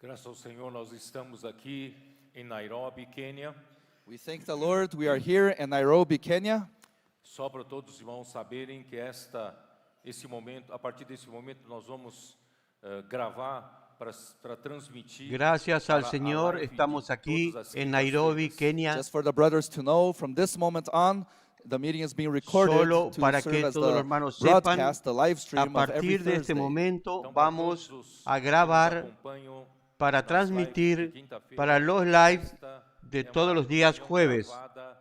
Graças ao Senhor, nós estamos aqui em Nairobi, Quênia. We thank the Lord. We are here in Nairobi, Kenya. Só para todos os irmãos saberem que esse momento, a partir desse momento, nós vamos gravar para transmitir. Gracias al para a Señor, live de estamos aquí todas as en Nairobi, quintas-feiras. Kenia, Just for the brothers to know, from this moment on, the meeting is being recorded solo to para serve que as todos los the hermanos sepan. broadcast, the live A stream of every partir de este Thursday. momento Então, para vamos todos os a que nos grabar acompanham para nas lives de transmitir quinta-feira, para los live esta de é uma todos los días reunião jueves. gravada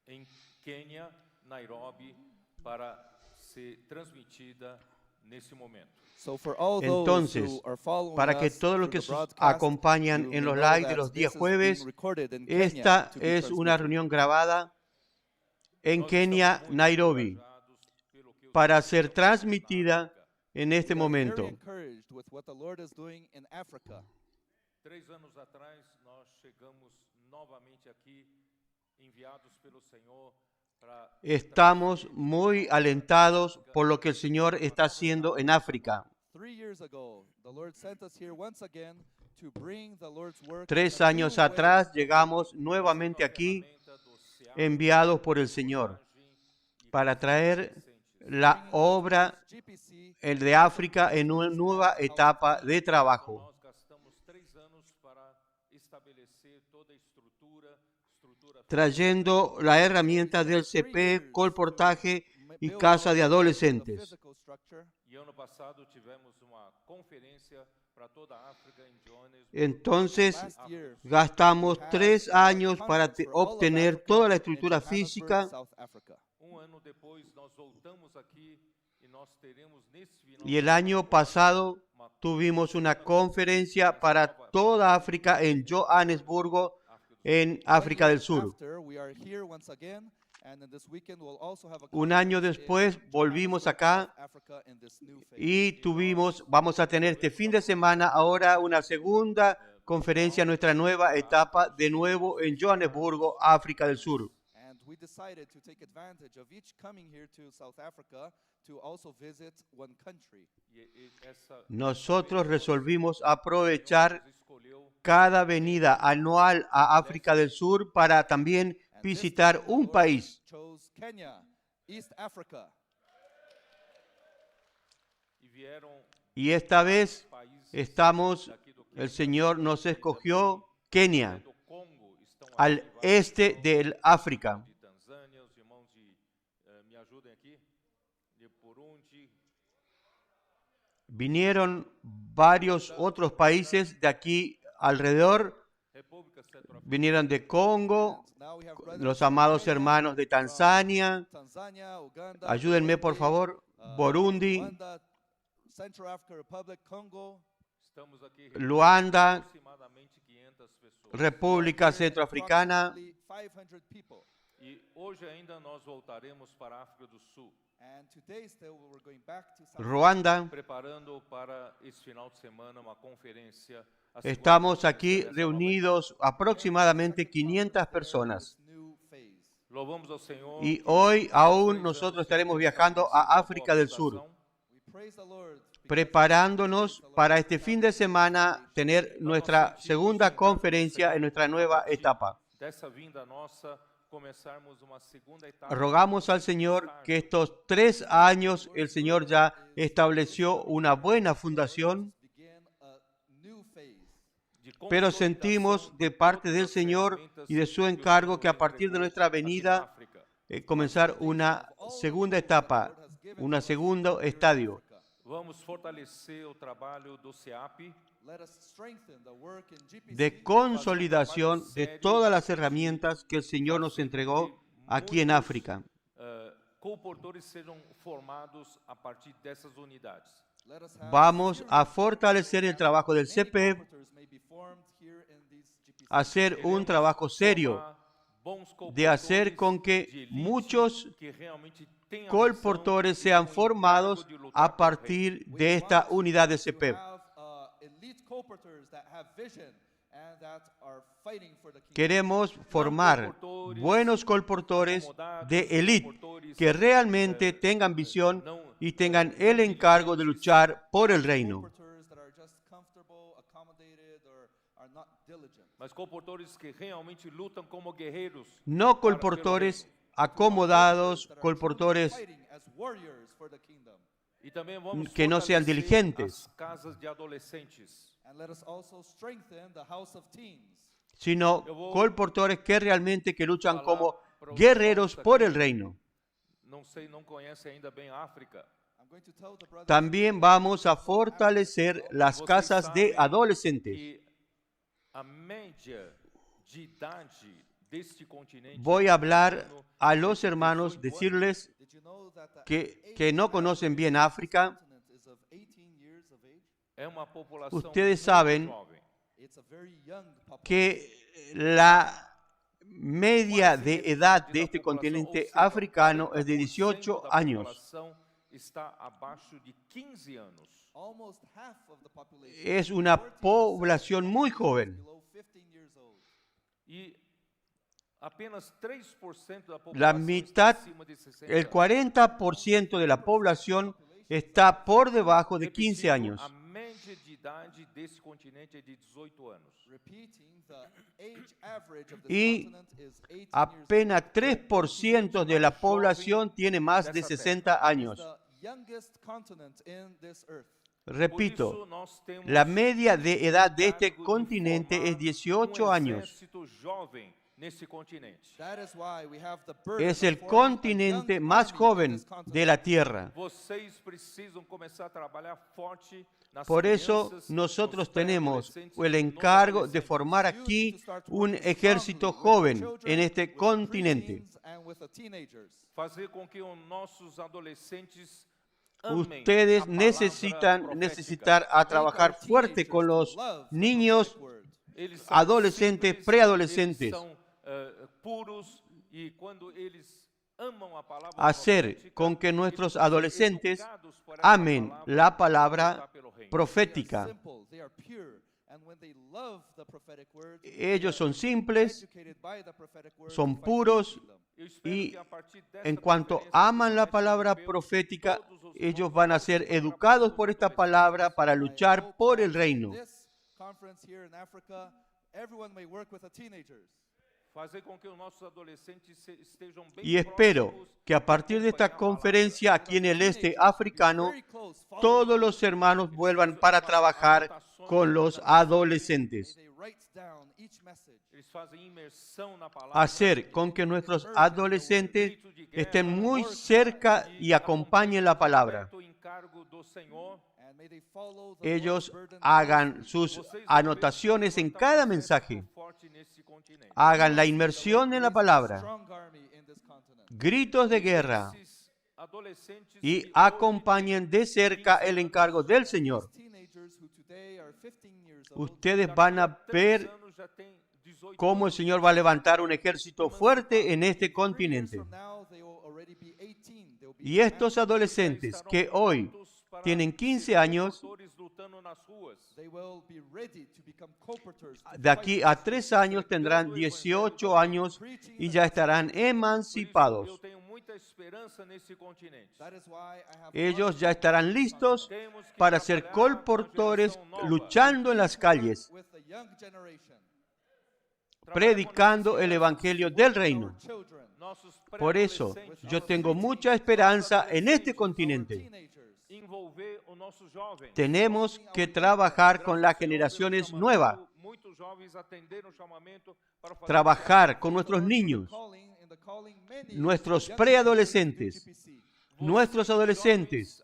em Quênia, Nairobi, para ser transmitida nesse momento. So for all those Entonces, who are following para que us todos los through que the nos broadcast, acompañan you en may los know live de that los días this is jueves, being recorded in Kenya esta to be es una transmitted. reunión grabada en Nós Kenia, estamos muito Nairobi, encorajados pelo que o para Senhor ser está transmitida fazendo na África. en este We are very momento. encouraged with what the Lord is doing in Africa. 3 anos atrás, nós chegamos novamente aqui, enviados pelo Senhor para Estamos muy alentados por lo que el Señor está haciendo en África. 3 years ago, the Lord sent us here once again to bring the Lord's work. 3 in a años new way. atrás llegamos nuevamente aquí, enviados por el Señor, para traer la obra GPC, el de África en una nueva etapa de trabajo, Nós gastamos 3 anos para estabelecer toda a estrutura trayendo la herramienta del CP, colportaje y casa de adolescentes. physical structure. E ano passado tivemos uma conferência para toda a África em Johannesburg. Entonces, Last year, gastamos 3 años para conference for all of obtener Africa toda la in estructura Johannesburg, física. South Africa. Ano depois, nós voltamos aqui e nós teremos nesse final Y el año pasado tuvimos una conferencia para toda África en Johannesburgo, en África del Sur. After, we are here once again, and in this weekend we'll also have a Un año conference después in volvimos Johannesburg, acá South Africa, in this new phase. y vamos a tener este fin de semana ahora una segunda conferencia, nuestra nueva etapa, de nuevo en Johannesburgo, África del Sur. And we decided to take advantage of each coming here to South Africa to also visit one country. Nosotros resolvimos aprovechar escolheu cada venida anual a África del Sur para también And this visitar time the un Lord país. chose Kenya, East Africa. e vieram Y esta vez países estamos, daqui do el Quênia, Señor nos escogió Kenia, do Congo, estão al aqui vários este irmãos del África. de Tanzânia, os irmãos me ajudem aqui, de Burundi, Vinieron varios otros países de aquí alrededor, República Centro-Africana, vinieron de Congo, Now we have brothers los from amados Kenya, hermanos de from Tanzania, Tanzania, Uganda, ayúdenme por Burundi, favor, Burundi, Rwanda, Central African Republic, Congo. estamos aqui Luanda, aproximadamente 500 pessoas. República Centroafricana. Approximately 500 people. E hoje ainda nós voltaremos para a África do Sul, And today still we're going back to South Ruanda. preparando para esse final de semana uma conferência. a segunda Estamos conferência aquí dessa nova reunidos aproximadamente 500 personas. this new phase. Louvamos ao Senhor. Y que hoy esses aún 3 nosotros anos estaremos têm viajando sido a uma África boa del Sur, fundação. We praise the Lord because preparándonos para este fin de semana tener nuestra segunda conferencia en nuestra nueva etapa. Dessa vinda nossa, começarmos uma segunda etapa. Rogamos al Señor que estos 3 años el Señor ya estableció una buena fundación, begin a new phase. de pero consolidação sentimos de de parte todas del as Señor ferramentas y de su que o encargo Senhor que a partir de entregou nuestra aqui na venida África. comenzar una segunda etapa, un segundo estadio. Vamos fortalecer o trabalho do CEAP, Let us strengthen the work in GPC. De consolidación de todas las herramientas que el Señor nos entregó aquí en África. Colportores sejam formados a partir dessas unidades. Let us have Vamos a fortalecer el trabajo del many CP, colporteurs may be formed here in these GPC. hacer un trabajo serio, Formar bons de hacer colportores con de que elite muchos que realmente tenham a colportores missão e sean tenham o formados encargo de lutar a pelo reino. partir We de esta want unidad de to CP. have, elite colporteurs that have vision and that are fighting for the kingdom. Queremos formar buenos colportores de élite que realmente tengan visión y tengan el encargo de luchar por el reino. Colporteurs that are just comfortable, accommodated, diligent. mas colportores que realmente lutam como guerreiros. No para pelo colportores reino. acomodados, That are truly colportores fighting as warriors for the kingdom. E também vamos que no sean fortalecer diligentes, as casas de adolescentes. And let us also strengthen the house of teens. sino colportores que realmente que luchan como guerreros por el reino. Não sei, não conhece ainda bem a África. I'm going to tell the brothers También vamos a fortalecer las Vocês casas de sabem adolescentes. que a média de idade deste continente Voy a hablar a los é de hermanos, 18 decirles Did you know that the que no conocen bien África. continent is of 18 years of age? é uma população Ustedes muito saben jovem. It's a very young population. que la media de edad de este continente africano es de 18 años. Está abaixo de 15 anos. Almost half of the population, Es una 40%, población muy joven. below 15 years old. E apenas 3% da população La mitad, está acima de 60 el anos. 40% de la población está por debajo de 15 Repetindo, años. a média de idade desse continente é de 18 anos. Repeating, the age average of this Y continent is 18 years apenas old. 3% de la población tiene más de 60 años. The youngest continent in this earth. Por Repito, isso, nós temos la media de edad de este encargo de continente formar es 18 años. exército jovem nesse continente. That is why we have the burden Es of el forming a continente young más army in joven this continent. de la Tierra. Vocês precisam começar a trabalhar forte nas Por eso crianças, nosotros nos tenemos pré-adolescentes, el nos encargo de adolescentes. formar aquí un ejército joven en este continente. And with the teenagers. Fazer com que os nossos adolescentes amem Ustedes a palavra necesitar a trabajar Make our fuerte teenagers con los to love the niños, prophetic word. Eles são adolescentes, simples, preadolescentes. Eles são puros e quando eles amam a palavra hacer profética, con que nuestros eles são adolescentes educados por essa amen la palabra que está pelo reino. They are profética. simple, they are pure, and when they love the prophetic word, Ellos son simples, educated by the prophetic word, son they fight puros, the kingdom. Eu espero y que a partir desta en cuanto conferência aman la que palabra Deus profética, todos os ellos irmãos van a ser para educados todos por os esta adolescentes. palabra para I luchar hope por that el reino. This conference here in Africa, everyone may work with the teenagers. Fazer com que os nossos adolescentes estejam bem Y espero próximos que a de partir de esta acompanhar a palavra. conferencia aquí en el este Teenagers will be africano, very close, following todos los hermanos vuelvan para trabajar con los adolescentes. May they write down each message. Eles fazem imersão na palavra. Hacer con que nuestros adolescentes estén muy cerca y acompañen la palabra. Completo encargo do Senhor. And may they follow the Ellos Lord's burden hagan closely. sus Vocês vão ver anotaciones en levantar cada um mensaje. exército forte nesse continente. Hagan la inmersión en la palabra, Strong army in this continent. gritos de guerra Esses adolescentes y que hoje acompañen de cerca el encargo del Señor. Teenagers who today are 15 years old, Ustedes van a ver 3 anos já têm 18 cómo el anos. Señor va a levantar un ejército fuerte en este 3 years continente. from now, they will already be 18. They will be Y estos commanded. adolescentes Estarão que hoy prontos para tienen 15 ser años, lutadores lutando nas ruas. They will be ready to become colporteurs, to de aquí fight a 3 años tendrán 18 años y ya estarán Por isso, eu emancipados. tenho muita esperança nesse continente. That is why I have Ellos confidence ya estarán listos Temos que para ser trabalhar com a colportores geração nova, luchando en las calles, with the young generation, trabalhar predicando com el nossos evangelio del our reino. children, nossos Por eso, pré-adolescentes, yo tengo mucha esperanza en este continente. teenagers. envolver os nossos jovens. Tenemos que trabajar con las generaciones nuevas, Muitos jovens atenderam o chamamento para fazer trabajar con nuestros niños, nuestros preadolescentes, nuestros adolescentes,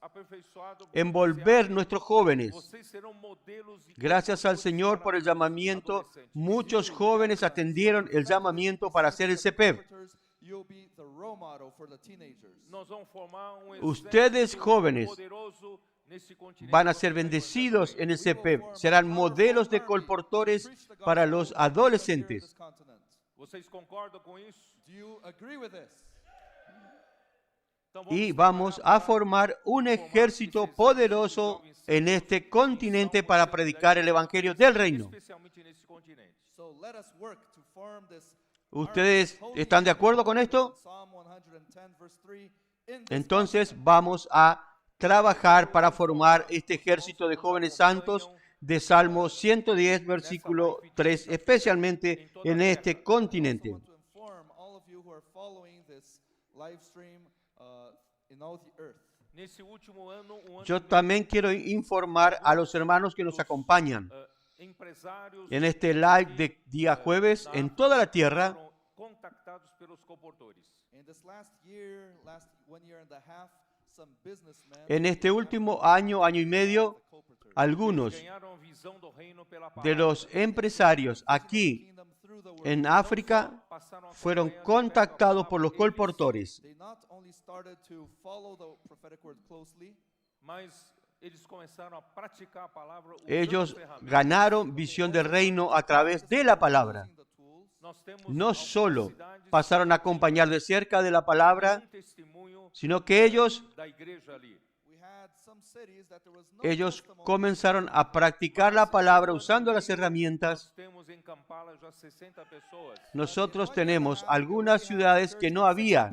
envolver nuestros jóvenes. Vocês serão modelos e Gracias al Señor por el llamamiento, muchos jóvenes atendieron el llamamiento para hacer el CEPEV. nós vamos formar Ustedes, exército jóvenes, poderoso nesse continente. Van a ser bendecidos en el CEPEV, serán modelos de colportores para los adolescentes. Vocês concordam com isso? Então Y vamos vamos trabalhar a formar un ejército poderoso en este continente para predicar el Evangelio del Reino. especialmente nesse continente. ¿Ustedes están de acuerdo con esto? Entonces vamos a trabajar para formar este ejército de jóvenes santos de Salmo 110, versículo 3, especialmente en este continente. I want to inform all of you who are following this live stream in all the earth. Nesse último ano, Yo también quiero informar a los hermanos que nos acompañan empresários en este live de día jueves en toda la tierra. foram contactados pelos colportores. In this last 1 year and a half, some businessmen En este último año, año y medio, algunos Ganharam visão do reino pela de palavra. los empresarios aquí kingdom through the word. en África Passaram a fueron acompanhar de perto a contactados por los palavra. Eles, colportores. They not only started to follow the prophetic word closely, mas eles começaram a praticar a palavra usando Ellos as ferramentas. ganaron visión del reino a través de la palabra. using the tools. Nós temos No algumas solo cidades pasaron a acompañar de cerca de la palabra, um testemunho sino que ellos da igreja ali. We had some cities that there was no Ellos testimony. comenzaron a practicar la palabra usando las herramientas. Nós temos em Kampala já 60 pessoas. Nosotros tenemos algunas ciudades que no había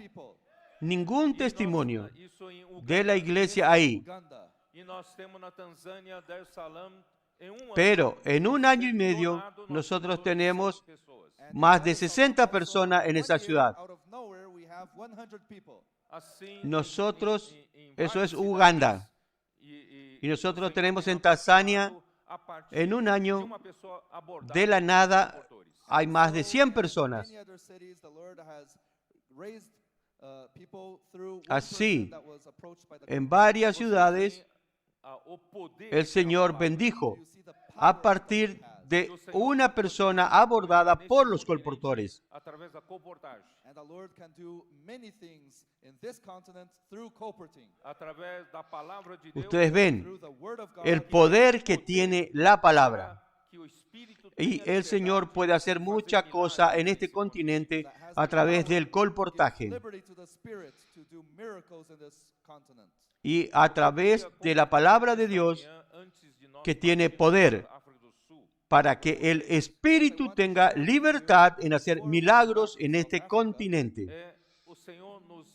ningún testimonio Isso em Uganda. de la iglesia ahí, Uganda. E nós temos na Tanzânia, Dar es Salaam, em ano, pero en un año y medio donado, nós nosotros temos tenemos 100 pessoas. And más in de Dar es 60 Salaam, personas en one esa year, ciudad. out of nowhere, we have 100 people. Assim, Nosotros, em eso várias es Uganda. cidades, Y nosotros o Senhor tenemos tem en Tanzania, abençoado a partir en un de año, uma pessoa abordada de la por nada, pastores. hay más de 100 In personas. many other cities, the Lord has raised people through one Así, person that was approached by the En varias Vocês ciudades, veem, o poder el que a Señor palavra bendijo You see the power a that partir the Lord has. de una persona abordada por los colportores. através da colportagem, And the Lord can do many things in this continent through colporting, através da palavra de Deus, Ustedes ven through the word of God. el poder que tiene la palabra. para que o Espírito Y tenha el Señor liberdade puede hacer de mucha fazer cosa milagres en este nesse continente. continente that has a the través power del to give colportaje liberty to the Spirit to do miracles in this continent. y a través de la palabra de Dios que tiene poder para que el Espíritu tenga libertad en hacer milagros en este continente. O Senhor nos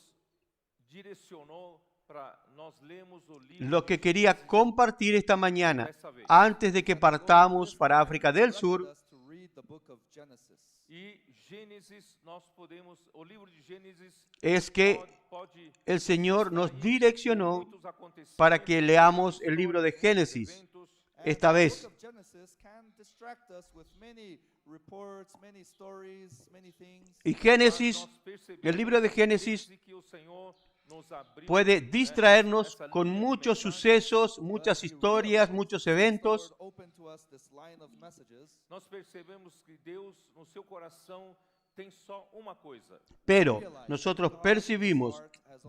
direcionou para nós lermos o livro Lo que de quería Gênesis compartir esta mañana, antes de que partamos para África del Sur, Us to read the book of Genesis. e Gênesis, nós podemos, o livro de Gênesis es que pode el Señor nos extrair direccionó muitos acontecimentos, para que leamos el libro de Génesis. eventos, And Esta the vez. book of Genesis can distract us with many reports, many stories, many things. Y mas Génesis, nós percebemos el libro de Génesis, desde que o Senhor nos abriu, puede distraernos essa con linha de muchos mensagens, sucesos, muchas historias, muchos eventos, The Lord opened to us this line of messages. nós percebemos que Deus, no seu coração, tem só uma coisa: pero nosotros percibimos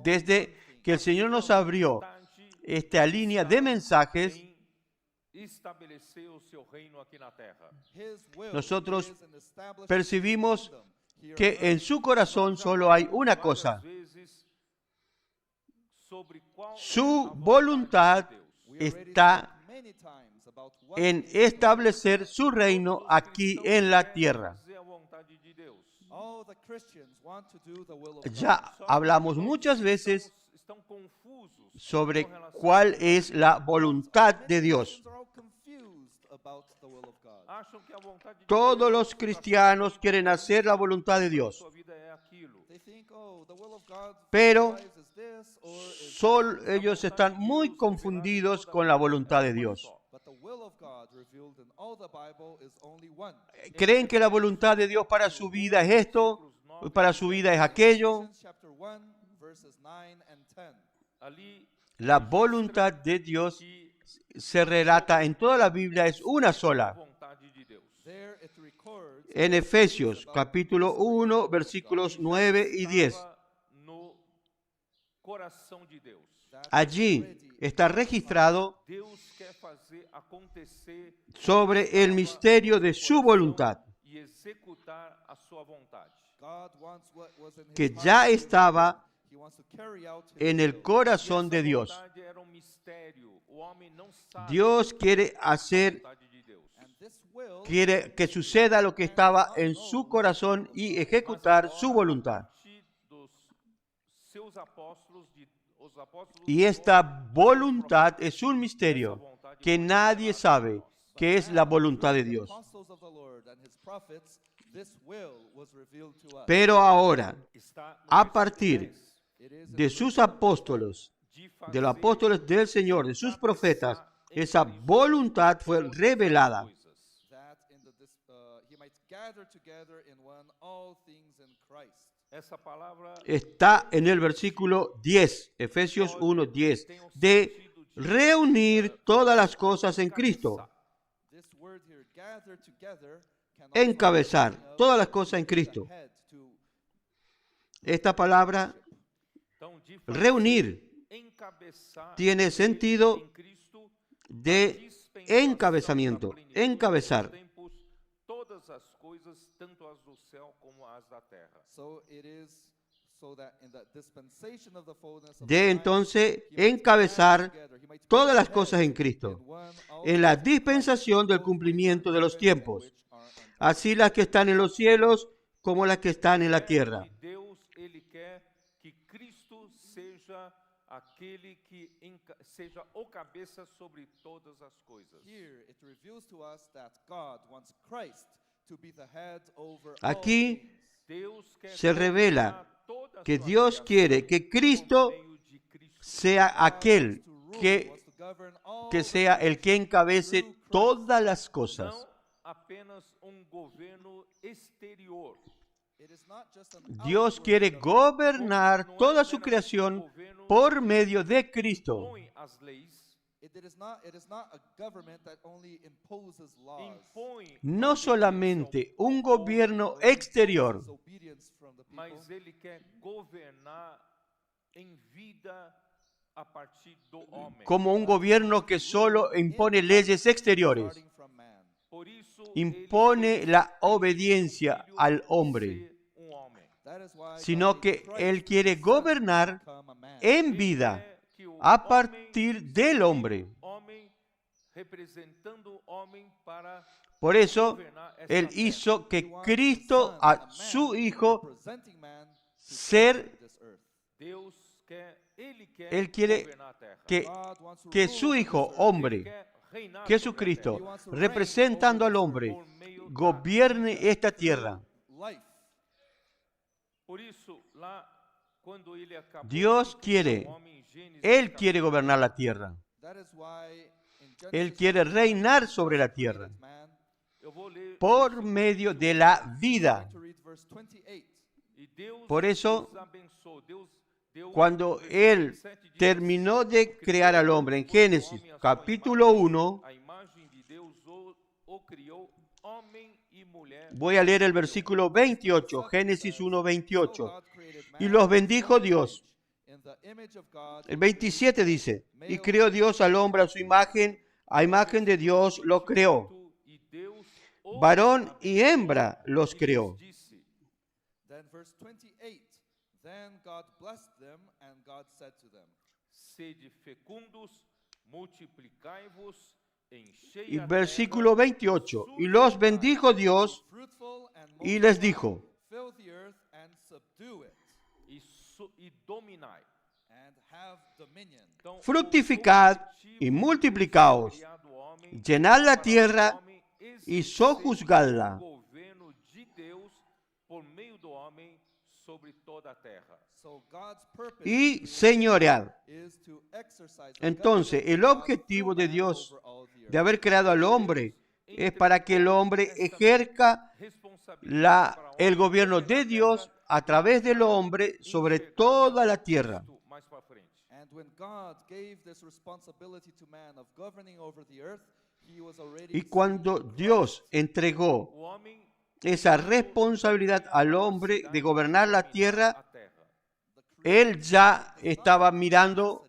desde que el Señor nos abrió vontade esta línea de mensajes, em estabelecer o seu reino aqui na terra. His will Nosotros is in establishing percibimos his kingdom here que on earth. en su corazón solo hay una cosa, Várias vezes, sobre qual é su a vontade voluntad de Deus. We already está spoke many times about what en is the will of establecer su reino aquí en la tierra. Fazer a vontade de Deus. All the Christians want to do the will of God. Ya hablamos muchas veces Estão confusos sobre com relação cuál es la voluntad de Dios. Christians are all confused about the will of God. acham que a vontade de Todos Deus los cristianos quieren hacer la voluntad de Dios, sua vida é aquilo. They think, oh, the will of God for pero their lives is this or is solo ellos están muy confundidos con la voluntad de Dios. But the will of God revealed in all the Bible is only one. Creen que la voluntad de Dios para su vida es esto, para su vida es aquello. Ephesians chapter 1 verses 9 and 10. Ali La voluntad de Dios que se relata en toda la Biblia, es una a sola. vontade de Deus. There it records En Efesios capítulo 1, versículos 9 y 10. Estava no coração de Deus. that Allí already está registrado Deus quer fazer acontecer sobre el misterio de su voluntad, e executar a sua vontade. God wants what was in his que heart ya to be estaba done. He wants to carry out his en el will. corazón de Essa Dios. vontade era um mistério. O homem não sabe Dios quiere a hacer, vontade de Deus. And this will quiere que suceda lo que estaba en su corazón y ejecutar su voluntad. Parte dos seus apóstolos, os apóstolos Y esta voluntad es un misterio que nadie sabe, que es la voluntad de Dios. Pero ahora, a partir de sus apóstoles, de los apóstoles del Señor, de sus profetas, esa voluntad fue revelada. Está en el versículo 10, Efesios 1:10, de reunir todas las cosas en Cristo. Encabezar todas las cosas en Cristo. Esta palabra, reunir, tiene sentido de encabezamiento, encabezar. De entonces encabezar todas las cosas en Cristo, en la dispensación del cumplimiento de los tiempos, así las que están en los cielos como las que están en la tierra. Aquele que seja o cabeça sobre todas as coisas. Aquí se revela que Dios quiere que Cristo sea aquel que sea el que encabece todas las cosas. Não apenas governo exterior. Dios quiere gobernar toda su creación por medio de Cristo. No solamente un gobierno exterior, Mas ele quer governar em vida a partir do homem. como un gobierno que solo impone leyes exteriores. Por isso, Impone la obediencia al hombre, sino que Él quiere gobernar en vida a partir del hombre. representando o homem para Por eso, Él hizo que Cristo, a su Hijo, ser, Deus quer, ele quer Él quiere governar a terra. que su Hijo, hombre, Reinar Jesucristo, representando al hombre, gobierne esta tierra. Por isso, lá, quando ele acabou Dios de quiere, criar o homem em Gênesis, Él quiere gobernar la tierra. Él quiere reinar sobre la tierra eu vou ler, por medio de la vida. e Deus Por eso, os abençoou. Deus deu cuando Él 7 dias, terminó de crear al hombre en Génesis capítulo 1, a imagem de Deus o criou, homem e mulher. voy a leer el versículo 28, Génesis 1, 28. Y los bendijo Dios. El 27 dice, y creó Dios al hombre a su imagen, a imagen de Dios lo creó. E Deus os Varón y hembra los creó. disse: Then verse 28, then God blessed them and God said to them. sede fecundos, multiplicai-vos, enchei Y a versículo 28, y los bendijo Dios Fruitful and y les dijo, fill the earth and subdue it e dominai. and have dominion. Então, fructificad y multiplicaos, criado homem, llenad la tierra homem y sojuzgadla. o governo de Deus por meio do homem sobre toda a terra. So God's purpose Y señoread. is to exercise the Entonces, el government of objetivo de man Dios over all the earth. de haber creado al hombre es para que el hombre ejerza Responsabilidade para el gobierno de Dios a través del hombre sobre toda la tierra. mais para frente. And when God gave this responsibility to man of governing over the earth, he was already Y cuando Dios entregó O homem esa responsabilidad al hombre de gobernar la tierra, a terra. él ya estaba mirando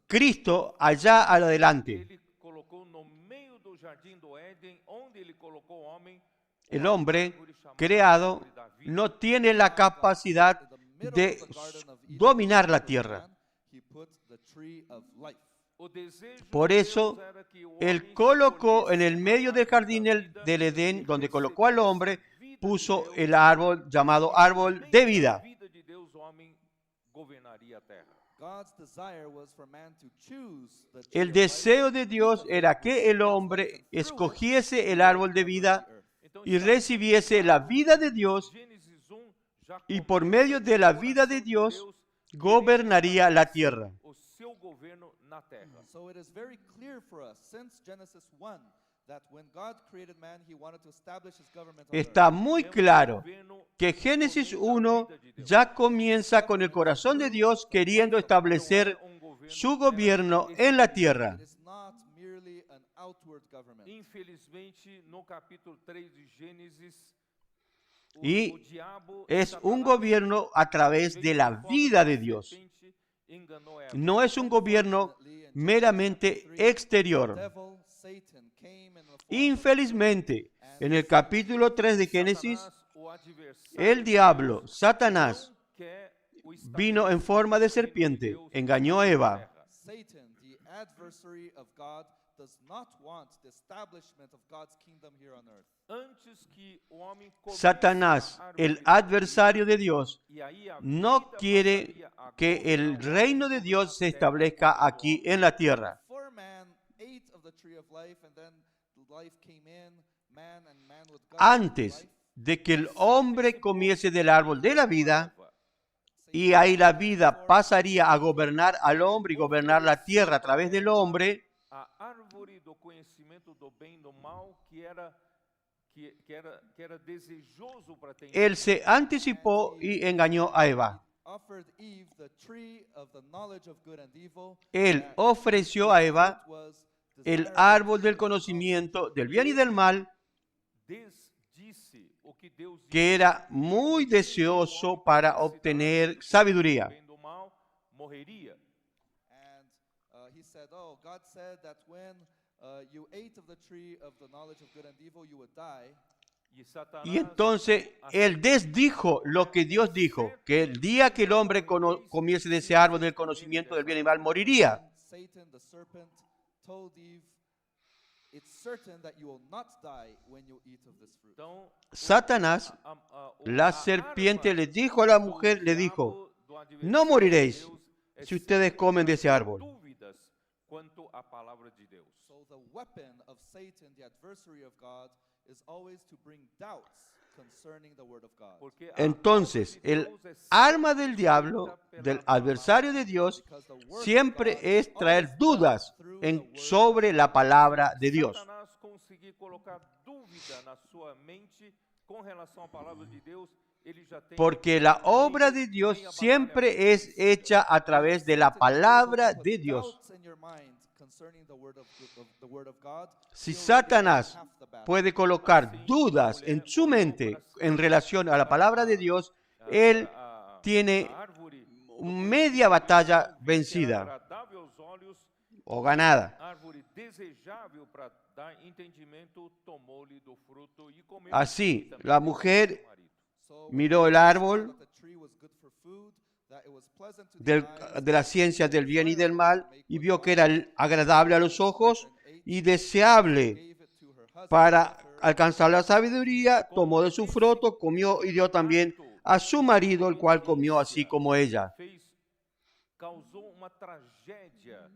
Cristo allá adelante. Ele colocou no meio do jardim do Éden, onde ele colocou o homem, El hombre creado no tiene la capacidad de dominar la tierra. he put the tree of life. o desejo Por de eso, Deus era que o Él homem colocó en el medio del jardín del Edén, donde colocó al hombre, puso el árbol llamado árbol de vida. vida de Deus, o homem governaria a terra. God's desire was for man to choose the tree El of life deseo de Dios era que el hombre escogiese el árbol de vida Então, y recibiese la vida de Dios, Gênesis 1 já y por medio de la vida de Dios gobernaría la tierra. o seu governo na terra. So it is very clear for us since Genesis 1 that when God created man, he wanted to establish his government on Está earth. muy claro que Génesis 1 ya comienza con el corazón de Dios queriendo establecer su gobierno en la tierra. It is not merely an outward government. Infelizmente, no capítulo 3 de Gênesis, Y o diabo, es un Satanás, gobierno a través de la forma vida de de Dios. serpente, enganou Eva. No es un gobierno meramente exterior. Devil, Satan, came in the form of Infelizmente, en el capítulo 3 de Génesis, Satanás, o adversário el de diablo, Deus, Satanás, não quer o vino en forma de serpiente, engañó a Eva. Satan, the adversary of God, does not want the establishment of God's kingdom here on earth. Antes que o homem comece Satanás, a el arborear, adversario de Dios, y ahí a no vida quiere pasaría a que el gobernar reino de Dios se establezca aquí en la tierra. Before man ate of the tree of life and then life came in, man would govern Antes life. de que el hombre comiese del árbol de la vida, Eva. y ahí la vida pasaría a gobernar al hombre y gobernar la tierra a través del hombre, A árvore do conhecimento do bem e do mal que era desejoso para ter. él se anticipó y engañó a Eva. Offered Eve the tree of the knowledge of good and evil. Él that ofreció a Eva was el desirable árbol del conocimiento del bien y del mal, Disse o que Deus que era muy deseoso para obtener sabiduría. bem do mal morreria. And he said, "Oh, God said that when you ate of the tree of the knowledge of good and evil, you would die." E Satanás Y entonces él desdijo lo que Dios dijo, que el día que el hombre comiese de ese árbol del conocimiento del bien y mal moriría. Satan, the serpent, told Eve, "It's certain that you will not die when you eat of this fruit." Então, Satanás, la serpiente le dijo a la mujer, le dijo, no moriréis si ustedes comen de ese árbol. Dúvidas quanto à palavra de Deus. So the weapon of Satan, the adversary of God, is always to bring doubts concerning the word of God. Porque a Entonces, palavra de el Deus é arma del sempre diablo, feita pela del palavra. adversario de Dios, Because the word of siempre God es is traer always dudas done through the word sobre la palabra de Dios. Satanás conseguir colocar dúvida na sua mente com relação à palavra de Deus, ele já tem Porque la obra de Dios siempre es hecha a través de la palabra de Dios. doubts in your mind concerning the word of God. Si he'll Satanás half the battle. puede colocar dudas en su mente en relación a la palabra de Dios, él tiene a árvore media batalla vencida agradável aos olhos, o ganada. árvore desejável para dar entendimento, tomou-lhe do fruto e comeu. Así, E também la deu mujer ao seu marido. So miró el árbol that the tree was good for food, that it was pleasant to de the eyes, la ciencia del bien y del mal y vio que era agradable a los ojos y deseable gave it to her husband. para alcanzar la sabiduría, tomó de su fruto, comió y dio también a su marido, el cual comió así como ella. Causou uma tragédia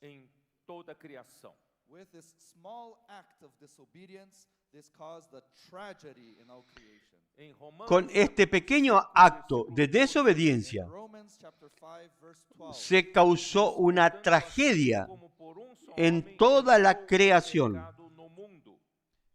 em toda a criação. With this small act of disobedience, this caused a tragedy in all creation. Em Romanos, Con este pequeño acto de desobediencia Romans chapter 5 verse 12. se causó una tragedia como por só en homem toda la entrou o creación. pecado no mundo.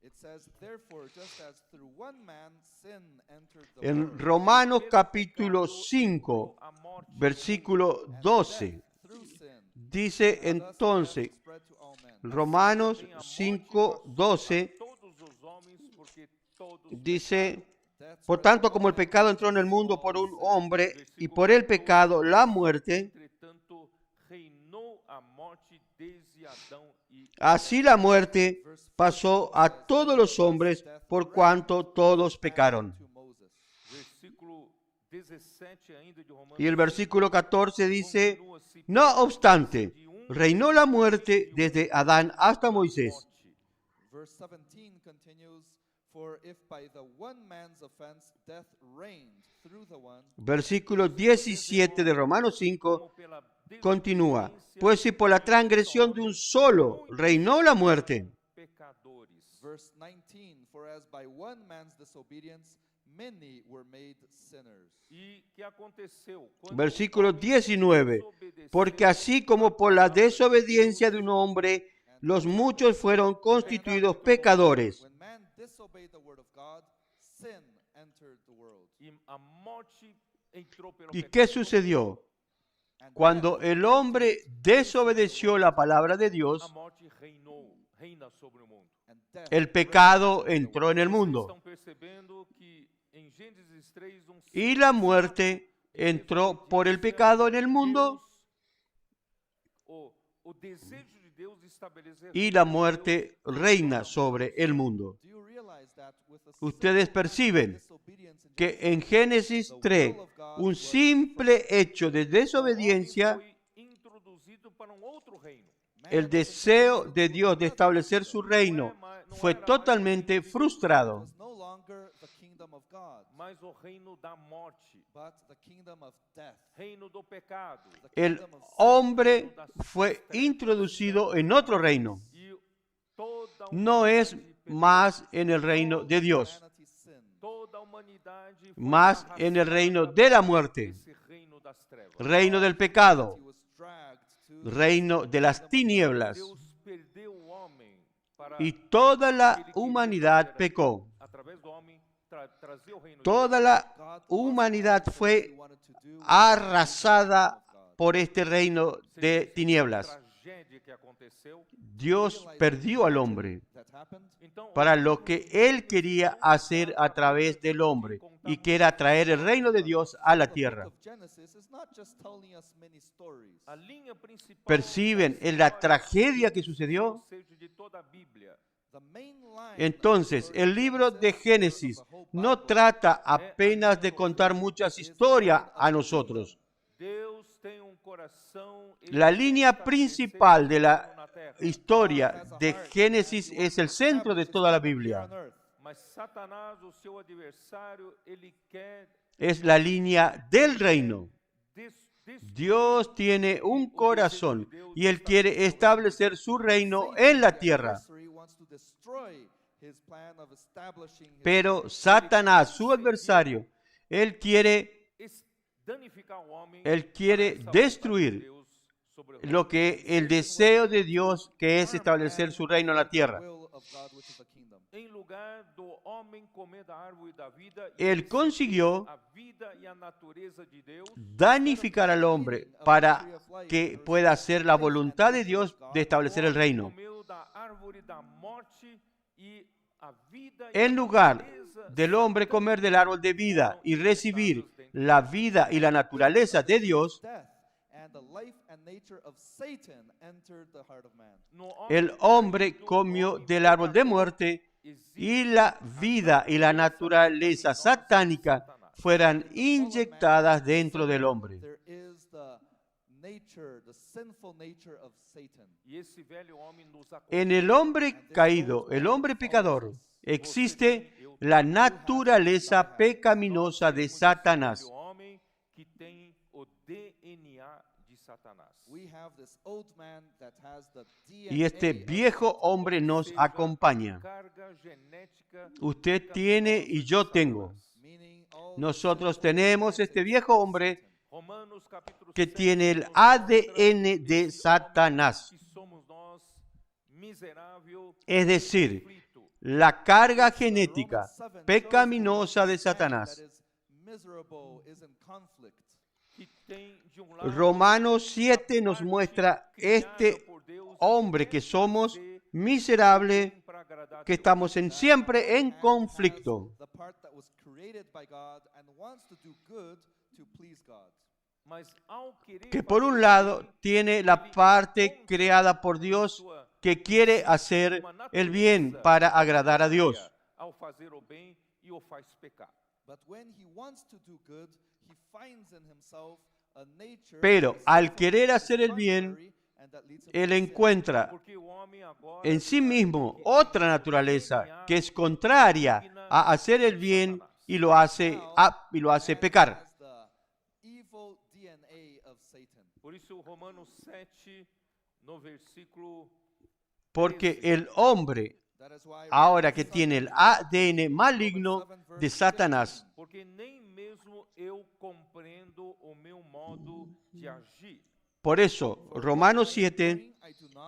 It says, therefore, just as through one man sin entered the En world, Romanos Pelo capítulo pecado 5, entrou a morte no versículo 12, through sin, dice thus entonces, death spread to all men. Romanos mundo. Tem a morte 5, 12, a todos os homens, porque todos dice, Death por spread tanto to como el all men. pecado entró en el mundo por un hombre y por el pecado la muerte, entretanto reinou a morte desde Adão e así la muerte pasó a todos los hombres por cuanto todos pecaron. To Moses. versículo 17 ainda de Romanos. Y el versículo 14 dice, continua assim, no obstante, reinó la muerte desde Adán hasta Moisés. Verse 17 continues, for if by the one man's offense death reigned through the one, Versículo 17 de Romanos 5, como pela continúa. Pues si por la transgresión de un solo reinó la muerte, pecadores. Verse 19, for as by one man's disobedience many were made sinners. E que aconteceu? Quando versículo o homem 19, desobedeceu, porque así como por la desobediencia de un hombre, los muchos fueron constituidos pecadores. When man disobeyed the word of God, sin entered the world. e a morte entrou pelo ¿Y pecado. qué sucedió? And Cuando el hombre desobedeció la palabra de A Dios, morte reina sobre o mundo. death el pecado entró en el Vocês mundo estão percebendo que em Gênesis 3, y la muerte entró por el pecado en el mundo o desejo de Deus de estabelecer y la muerte reina sobre el mundo. Do you realize that with a Ustedes simple perciben disobedience in que en Génesis 3, un simple hecho de desobediencia, foi introduzido para outro reino. el deseo de Dios de establecer su reino fue totalmente frustrado. was no longer the kingdom of God, Mas o reino da morte, but the kingdom of death. reino do pecado. The El kingdom of sin. hombre fue introducido en otro reino. E toda a No es humanidade pecou. más en el reino de Dios, Humanity sinned. Toda a humanidade foi más en el reino arrastada de la por muerte, esse reino das trevas. reino del pecado, He was dragged to reino de las tinieblas. Deus perdeu o homem para Y toda que la ele queria humanidad trazer pecó. através do homem trazer o reino de Toda la God humanidad he fue wanted to do with arrasada the kingdom of God. por este reino Deus. de Essa tinieblas. tragédia que aconteceu. Dios perdió al hombre That happened. Então, para lo que Él quería hacer a través del hombre, y que era traer el reino de Dios a la The book tierra. of Genesis is not just telling us many stories. a linha principal ¿Perciben en la tragedia que sucedió? de toda a Bíblia The main line Entonces, el libro de Génesis no trata apenas de contar muchas historias a nosotros. Deus tem coração. Ele La quer línea estabelecer principal de o la reino na terra. historia de Génesis es el centro de toda la Biblia. Mas Satanás, o seu adversário, ele quer Es la línea del reino. destruir Dios tiene un corazón y Él quiere establecer su reino en la tierra. Pero Satanás, su adversario, él quiere danificar ao homem. destruir lo que el deseo de Dios, que es establecer su reino en la tierra. Em lugar do homem comer da árvore da vida, Él consiguió a vida e a natureza de Deus, danificar al hombre para que pueda hacer la voluntad de Dios de establecer el reino. comeu da árvore da morte e a vida e En a lugar natureza del hombre comer del árbol de vida y recibir la vida y la naturaleza de Dios, no homem el hombre comió del árbol de muerte y la vida y la naturaleza satánica fueran inyectadas dentro del hombre. e esse velho homem nos En el hombre caído, el hombre pecador, existe la naturaleza pecaminosa de Satanás. o homem que tem o DNA de Satanás. Y este viejo hombre nos acompaña. Carga genética Usted tiene y yo tengo. Nosotros tenemos este viejo hombre Romanos capítulo que 6 tiene el nos ADN de Satanás. que somos nós miserável Es decir, aflito. la carga genética pecaminosa de Satanás. Que tem de lado Romanos 7 nos muestra este hombre que somos miserable, para agradar que estamos siempre en conflicto. mas ao querer Que por un lado tiene la parte creada por Dios que quiere hacer el bien para agradar a Dios. ao fazer o bem e o faz pecar. Pero al querer hacer el bien, él encuentra Porque o homem agora en sí mismo otra naturaleza que es contraria a hacer el bien y lo hace pecar. por isso o Romanos 7, no versículo Porque el hombre, ahora que tiene el ADN maligno de Satanás, porque nem mesmo eu compreendo o meu modo de agir. por eso, Romanos 7,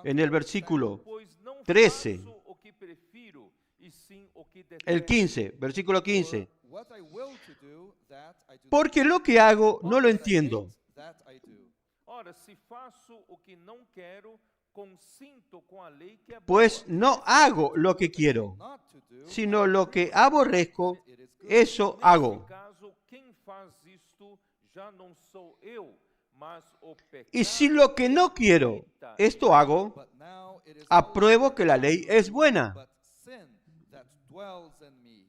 en el versículo Pois não 13, faço o que prefiro, e sim o que el detesto. 15, versículo 15, What I will to do, that I do porque lo que hago no lo What I entiendo. hate, that I do. Ora, se faço o que não quero, consinto com a lei que é boa. Pues no hago lo que quiero, Not to do, sino lo que aborrezco, it is good. eso Nesse hago. caso, quem faz isto já não sou eu, mas o pecado. Y si lo que no quiero, esto hago, But now it is apruebo que la ley es buena. but sin that dwells in me.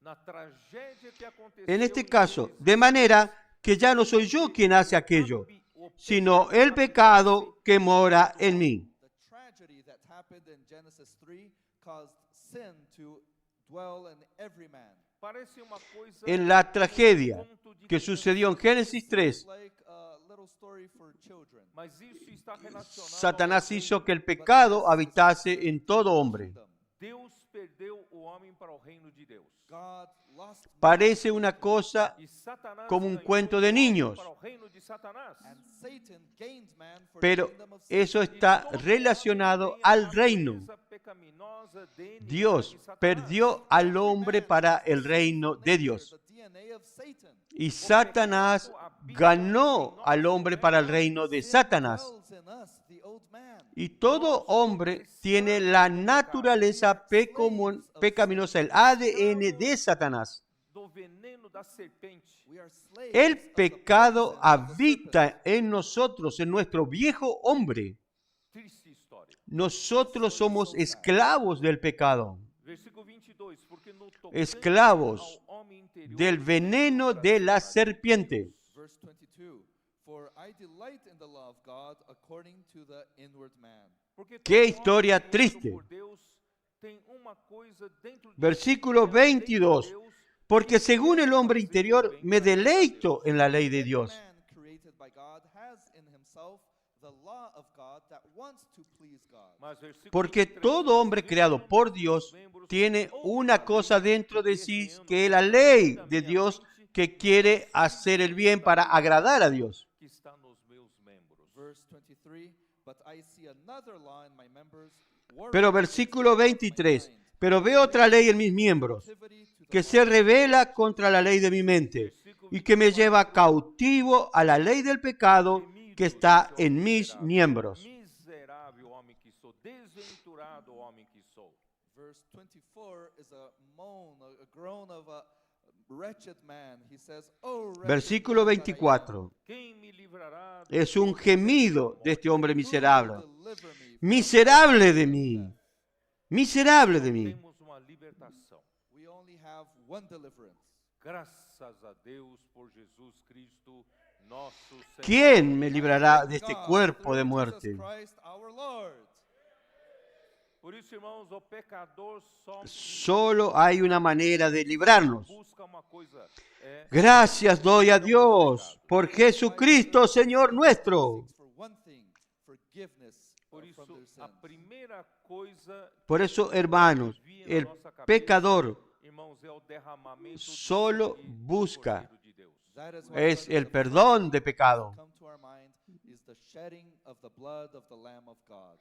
Na tragédia que aconteceu En este em caso, Gênesis, de manera que ya no soy yo quien hace aquello, sino el pecado que mora en mí. The tragedy that happened in Genesis 3 caused sin to dwell in every man. parece uma coisa En la tragedia conto de que criança, sucedió en Génesis 3, Like a little story for children. mas isso está relacionado Satanás ao hizo reino. que el pecado habitase en todo hombre. Deus perdeu o homem para o reino de Deus. God lost man, Parece una cosa E Satanás como un ganhou cuento o de homem niños, para o reino de Satanás. and Satan gained man for the pero kingdom of Satan. eso E está todo relacionado homem tem a al reino. natureza pecaminosa, DNA Dios de Satanás. perdió al hombre para el reino de Dios. The DNA of Satan. Y Satanás ganó al hombre para el reino de Satanás. Dwells in us, the old man. Y todo hombre tiene la naturaleza pecaminosa, el ADN de Satanás. Do veneno da serpente. We are slaves El of the pecado poison of the serpent. habita en nosotros, en nuestro viejo hombre. Triste história. Nosotros somos esclavos del pecado, Versículo 22. Porque no tocante esclavos ao homem interior, del veneno de la serpiente. Verse 22. For I delight in the law of God according to the inward man. porque todo Qué homem historia criado triste. por Deus tem uma coisa dentro de Versículo si, dentro de 22. Deus, Porque según el hombre interior me deleito en la ley de Dios. Man created by God has in himself the law of God that wants to please God. mas versículo Porque 23, todo hombre creado por Dios tiene una cosa dentro de sí que es la ley de Dios que quiere hacer el bien para agradar a Dios. que está nos meus membros. Verse 23. But I see another law in my members. Pero versículo 23. Pero veo otra ley en mis miembros que se revela contra la ley de mi mente y que me lleva cautivo a la ley del pecado que está en mis miembros. Miserável homem que sou, desventurado homem que sou. Verse 24 is a moan, a groan of a wretched man. He says, "Oh, wretched Versículo man that I am, 24. Quem me livrará Es un gemido de este hombre who will miserable. deliver me from Miserable de mí. Miserable de mí. temos uma libertação. We only have one deliverance. Graças a Deus por Jesus Cristo, nosso Senhor. ¿Quién me librará de este God, cuerpo de through muerte? Jesus Christ, our Lord. Por isso, irmãos, o pecador só Solo hay una manera de librarnos. busca uma coisa, é Gracias doy a Dios por Jesucristo, Señor nuestro. Seeks for one thing, forgiveness por from isso their a sins. primeira coisa Por eso, hermanos, el pecador irmãos, é o derramamento do solo sangue do busca Cordeiro de Deus. That is why es one of el the perdón first de pecado. come to our mind is the shedding of the blood of the Lamb of God.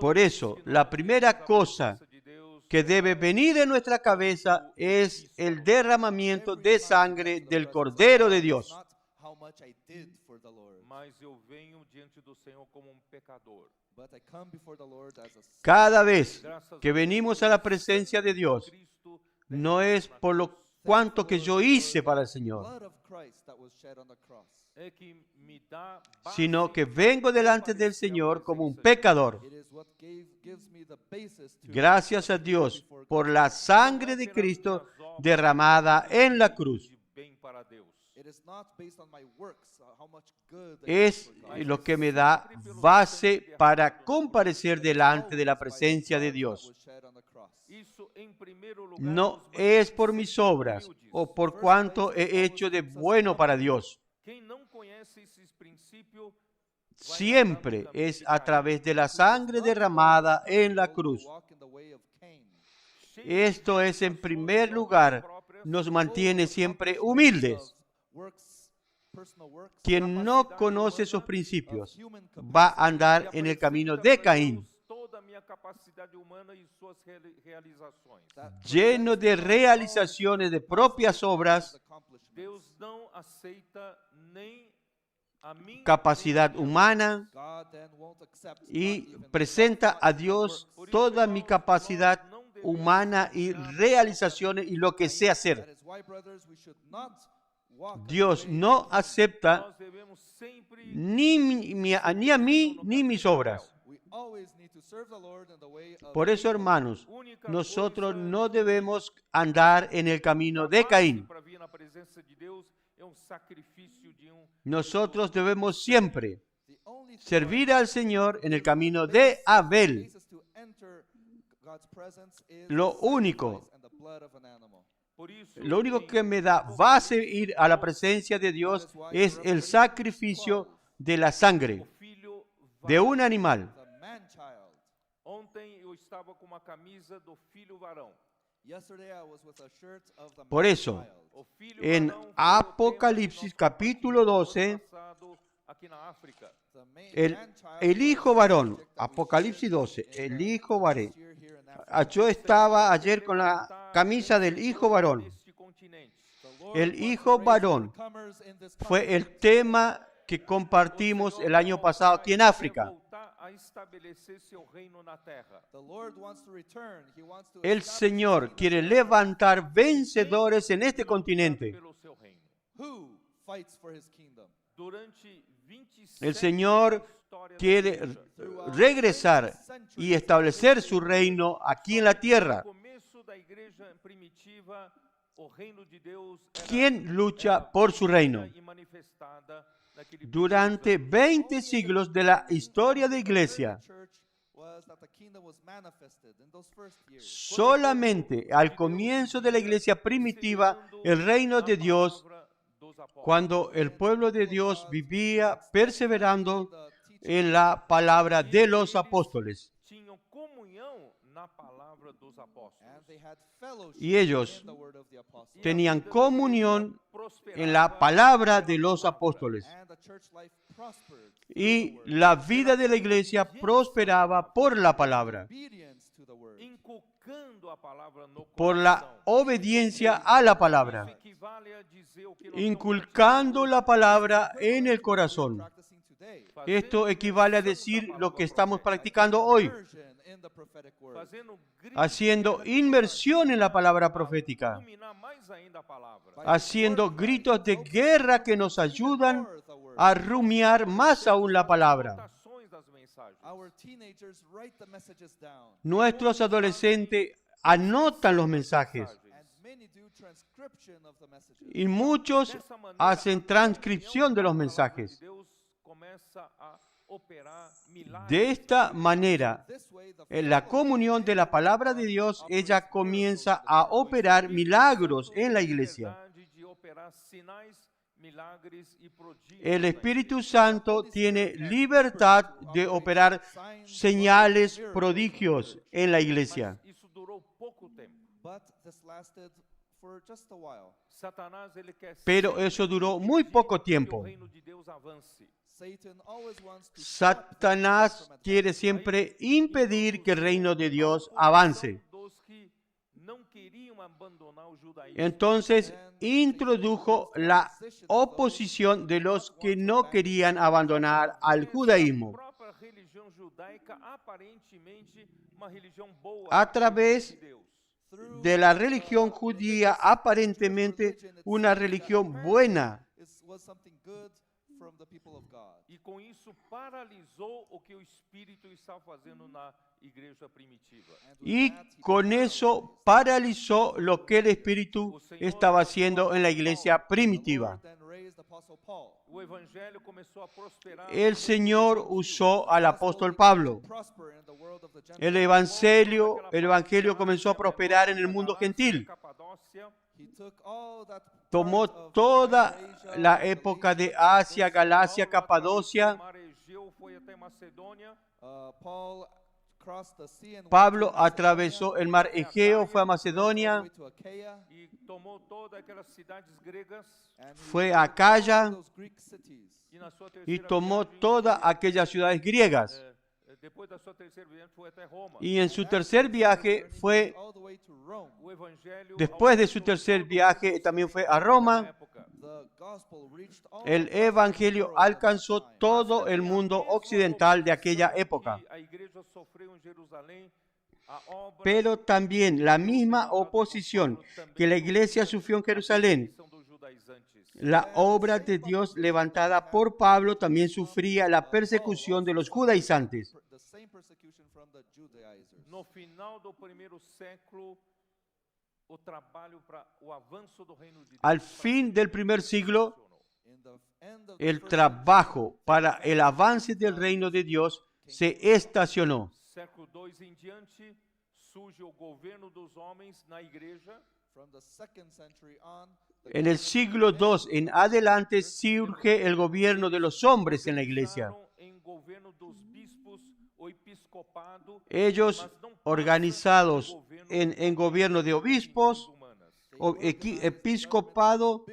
Por eso, la primera cosa que debe venir en nuestra cabeza es el derramamiento de sangre del Cordero de Dios. Not how much I did for the Lord, Mas eu venho diante do Senhor como um pecador. but I come before the Lord as a sinner. Cada vez que venimos a la presencia de Dios, Cristo no es por lo cuanto que yo hice para el Señor, Blood of Christ that was shed on the cross. é que me dá sino que vengo delante del Señor como un pecador. It is what gives me the basis to Gracias a Dios por la sangre de Cristo derramada en la cruz. de bem para Deus. It is not based on my works, how much good I did Es for God. lo que me da base para comparecer delante de la presencia de That Dios. was shed on the cross. Isso em primeiro lugar No nos es mantém por mis sempre obras humildes. o por cuanto he hecho de bueno para Dios. Quem não conhece esses princípios siempre es a través de la sangre derramada en la cruz. Esto es, en primer lugar, nos mantiene siempre humildes. Quien no conoce esos principios va a andar en el camino de Caín, lleno de realizaciones de propias obras, capacidad humana, y presenta a Dios toda mi capacidad humana y realizaciones y lo que sé hacer. Dios no acepta ni a mí ni mis obras. Por eso, hermanos, nosotros no debemos andar en el camino de Caín. Nosotros debemos siempre servir al Señor en el camino de Abel. Lo único que me da base ir a la presencia de Dios es el sacrificio de la sangre de un animal. Por eso, en Apocalipsis capítulo 12, el hijo varón, Apocalipsis 12, el hijo varón. Yo estaba ayer con la camisa del hijo varón. El hijo varón fue el tema que compartimos el año pasado aquí en África. El Señor quiere levantar vencedores en este continente. El Señor quiere regresar y establecer su reino aquí en la tierra. ¿Quién lucha por su reino? Durante 20 siglos de la historia de la iglesia, solamente al comienzo de la iglesia primitiva, el reino de Dios, cuando el pueblo de Dios vivía perseverando en la palabra de los apóstoles. Y ellos tenían comunión en la palabra de los apóstoles. Y la vida de la iglesia prosperaba por la palabra, por la obediencia a la palabra, inculcando la palabra en el corazón. Esto equivale a decir lo que estamos practicando hoy, haciendo inmersión en la palabra profética, haciendo gritos de guerra que nos ayudan a rumiar más aún la palabra. Nuestros adolescentes anotan los mensajes y muchos hacen transcripción de los mensajes. De esta manera, en la comunión de la palabra de Dios, ella comienza a operar milagros en la iglesia. El Espíritu Santo tiene libertad de operar señales, prodigios en la iglesia. Pero eso duró muy poco tiempo. Satanás quiere siempre impedir que el reino de Dios avance. Entonces introdujo la oposición de los que no querían abandonar al judaísmo. A través de la religión judía, aparentemente una religión buena. E com isso paralisou o que o Espírito estava fazendo na igreja primitiva. Y con eso paralizó lo que el Espíritu estaba haciendo en la iglesia primitiva. O evangelho começou a prosperar. El Señor usó al apóstol Pablo. El evangelio comenzó a prosperar en el mundo gentil. Tomó toda la época de Asia, Galacia, Capadocia foi até Macedônia. Paul crossed the sea and went Pablo to Macedonia, atravesó el mar Egeo, fue a all the Macedonia, way to Achaia, E tomou todas aquelas cidades gregas. and he fue a Acaya those Greek cities. E na sua y terceira tomó viagem, todas aquellas ciudades griegas. depois da sua terceira viagem, foi até Roma. Y en su tercer viaje fue, All the way to Rome. O evangelho después de su tercer viaje, también fue a na Roma. época. The gospel reached all El the evangelio world at that alcanzó time. todo el mundo occidental de aquella época. Que a igreja sofreu em Jerusalém, a obra Pero también la misma oposición que la iglesia sufrió en Jerusalén, dos judaizantes. la obra de Dios levantada por Pablo también sufría la persecución de los judaizantes. The same persecution from the Judaizers. No final do primeiro século, o trabalho para o avanço do reino de Deus Al fin del primer siglo, In the end of the el first trabajo para el avance del reino de Dios se estacionó. século II em diante, surge o governo dos homens na igreja. from the second century on, the En el siglo II en adelante surge el gobierno de los hombres en la iglesia. Pensaram em governo dos bispos, o episcopado, Ellos mas não passa organizados do governo en gobierno de obispos humanas. o episcopado,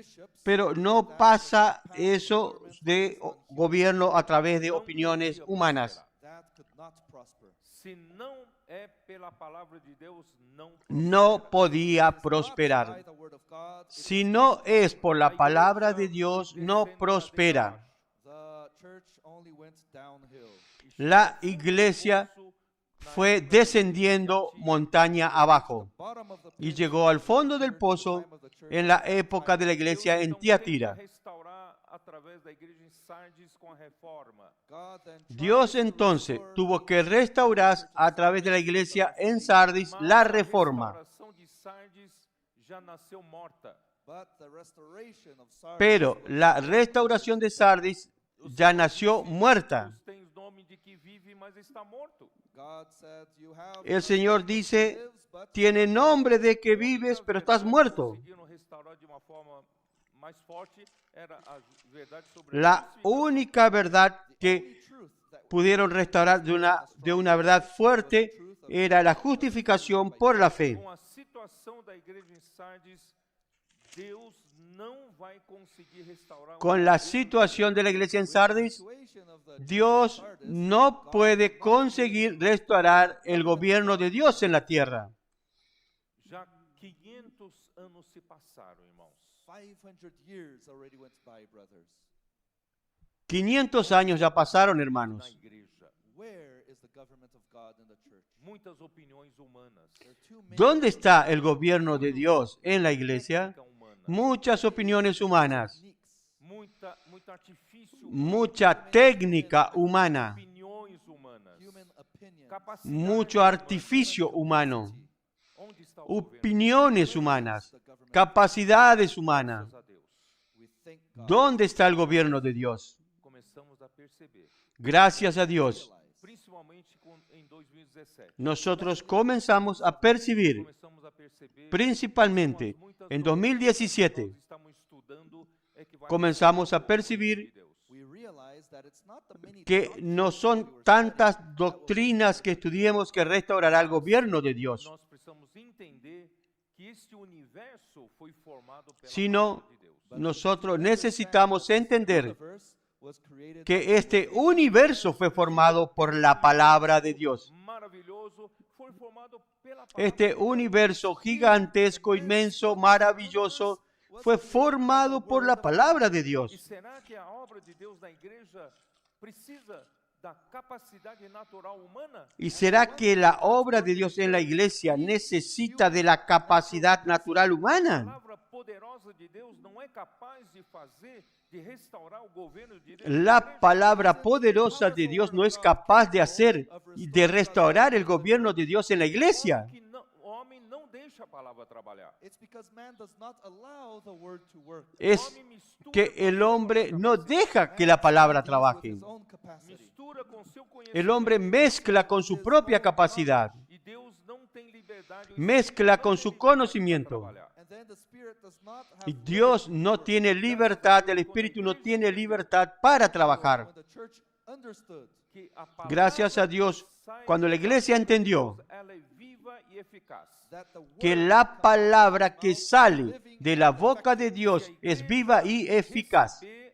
pero no pasa eso de gobierno a través de opiniones humanas. that could not prosper. Se não é pela palavra de Deus, não No podía By prosperar. the word of God, Si no es por la palabra de Dios, no prospera. the church only went downhill. La iglesia fue descendiendo montaña abajo Bottom of the y pit llegó al fondo del pozo time of the church. en la época de la iglesia en Tiatira. restaurar através da igreja em Sardes com a reforma. God then tried Dios to entonces restore tuvo que restaurar a través de la iglesia en Sardis Mas la a reforma. restauração de Sardes já nasceu morta. but the restoration of Sardis Pero was la restauración de Sardis ya nació muerta. Deus tem nome de que vive, mas está morto. God said, you have El a Señor name that dice, lives, but tiene nombre de que vives, pero estás muerto. Conseguiram restaurar de uma forma mais forte era a verdade sobre La a única verdad que truth that pudieron restaurar de una verdad fuerte era la justificación por la fe. Com a situação da igreja em Sardes, Deus não vai conseguir restaurar Con la situación de la iglesia en Sardis, situation of the Dios no puede conseguir restaurar el gobierno de Dios en la tierra. Já 500 anos se passaram, irmãos. 500 years already went by, brothers. 500 años ya pasaron, Na hermanos. igreja, Where is the government of God in the church? muitas opiniões humanas. There are too many ¿Dónde está el gobierno de Dios en la iglesia? Técnica humana, Muchas opiniones humanas, techniques, muito artifício, mucha técnica humana, opiniões humanas, human opinion. capacidade mucho humana. artificio humano, Onde está o governo? opiniones humanas, The government, capacidades humanas. we Graças a Deus. thank God. ¿Dónde está el gobierno de Dios? Começamos a perceber, Gracias a Dios, principalmente em 2017. nosotros comenzamos a percibir, Começamos a perceber principalmente en 2017, nós estamos estudando é que vai comenzamos a de percibir Deus. We realize that it's not the many que doctrines no that we son were tantas studying that doctrinas que estudiemos que restaurará el gobierno de Dios, Nós precisamos entender que este universo foi formado pela sino palavra de Deus. nosotros necesitamos entender universe was created que este universo fue formado por la palabra de Dios. Maravilhoso, foi formado pela palavra Este universo gigantesco, inmenso, maravilloso, fue formado por la palabra de E Dios. será que a obra de Deus na igreja precisa da capacidade natural humana? ¿Y será que la obra de Dios en la iglesia necesita de la capacidad natural A humana? palavra poderosa de Deus não é capaz de fazer, de restaurar o governo de Deus. La palabra poderosa de Dios no es capaz de hacer y de restaurar el gobierno de Dios en la iglesia. O homem não deixa a palavra trabalhar. It's because man does not allow the word to work. Es O homem mistura que el hombre no deja que la palabra With trabaje. his own capacity. mistura com seu conhecimento. El hombre mezcla con su propia capacidad, E Deus não tem liberdade. o mezcla Espírito con não su tem liberdade conocimiento. para trabalhar. And then the Spirit does not have Y Dios no tiene libertad, el Espíritu no tiene libertad para trabajar. When the church understood que a palavra Gracias a Dios, que sai cuando la iglesia entendió ela é viva e eficaz. that the que word la comes palabra from que the mouth sale living de and la boca de effective. Dios Se a es igreja viva y eficaz. receber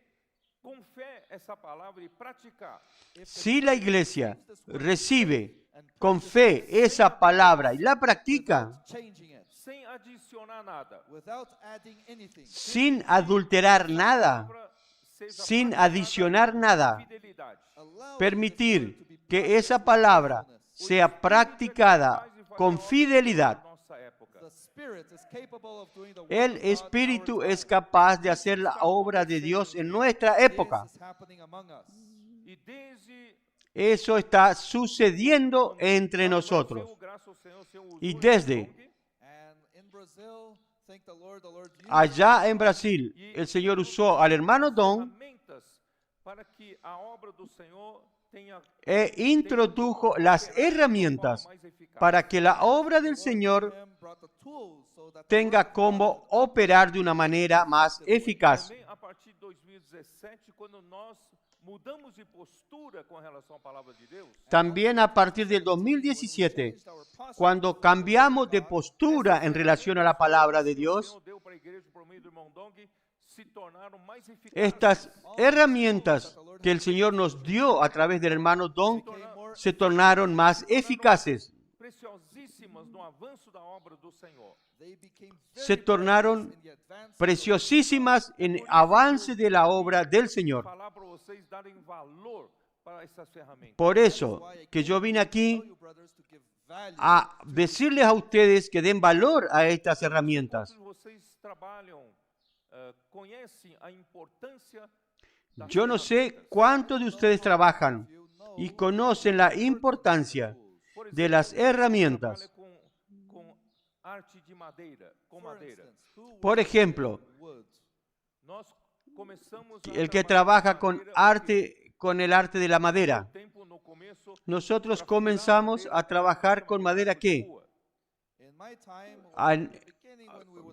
com fé essa palavra e praticar, If the Si la church iglesia receives this word recibe and con practices fe it esa palabra y la practica without changing it, sem adicionar nada, without adding anything, sin adulterar nada, palavra seja sin praticada adicionar com nada, fidelidade. allow this word to permitir be que practiced esa with palabra faithfulness. sea practicada con fidelidad. Nossa época. The Spirit is capable of doing the work El of God in our Espíritu time. es capaz de hacer la obra de Dios en nuestra época. This is happening among us. E desde Eso está sucediendo entre lá no nosotros. Brasil, graças ao Senhor, o Senhor usou Y esse desde dom And in Brazil, thank the Lord used allá en Brasil, e el Señor nos usó al hermano as Don ferramentas para que a obra do Senhor tenha e introdujo las herramientas para que la obra del Señor tenga como operar de una manera más eficaz. Também a partir de 2017, quando nós mudamos de postura com relação à palavra de Deus, También a partir del 2017, cuando cambiamos de postura en relación a la palabra de o Dios, Senhor deu para a igreja por meio do irmão Dong, se tornaram mais eficazes. estas herramientas que el Señor nos dio a través del hermano Don se tornaron más eficaces, preciosíssimas no avanço da obra do Senhor. se tornaron preciosísimas en avance de la obra del Señor. Falar para vocês darem valor para essas ferramentas. Por eso que yo vine aquí a decirles a ustedes que den valor a estas herramientas. Quantos de vocês trabalham, conhecem a importância das Yo no sé ferramentas? cuántos de ustedes trabajan y conocen la importancia Por de las exemplo, herramientas. trabalha com arte de madeira, com madeira. Por ejemplo, Nós começamos a el que trabalhar trabaja con madeira arte, con el arte de la madera. tempo no começo Nosotros comenzamos a trabajar con madera ¿qué?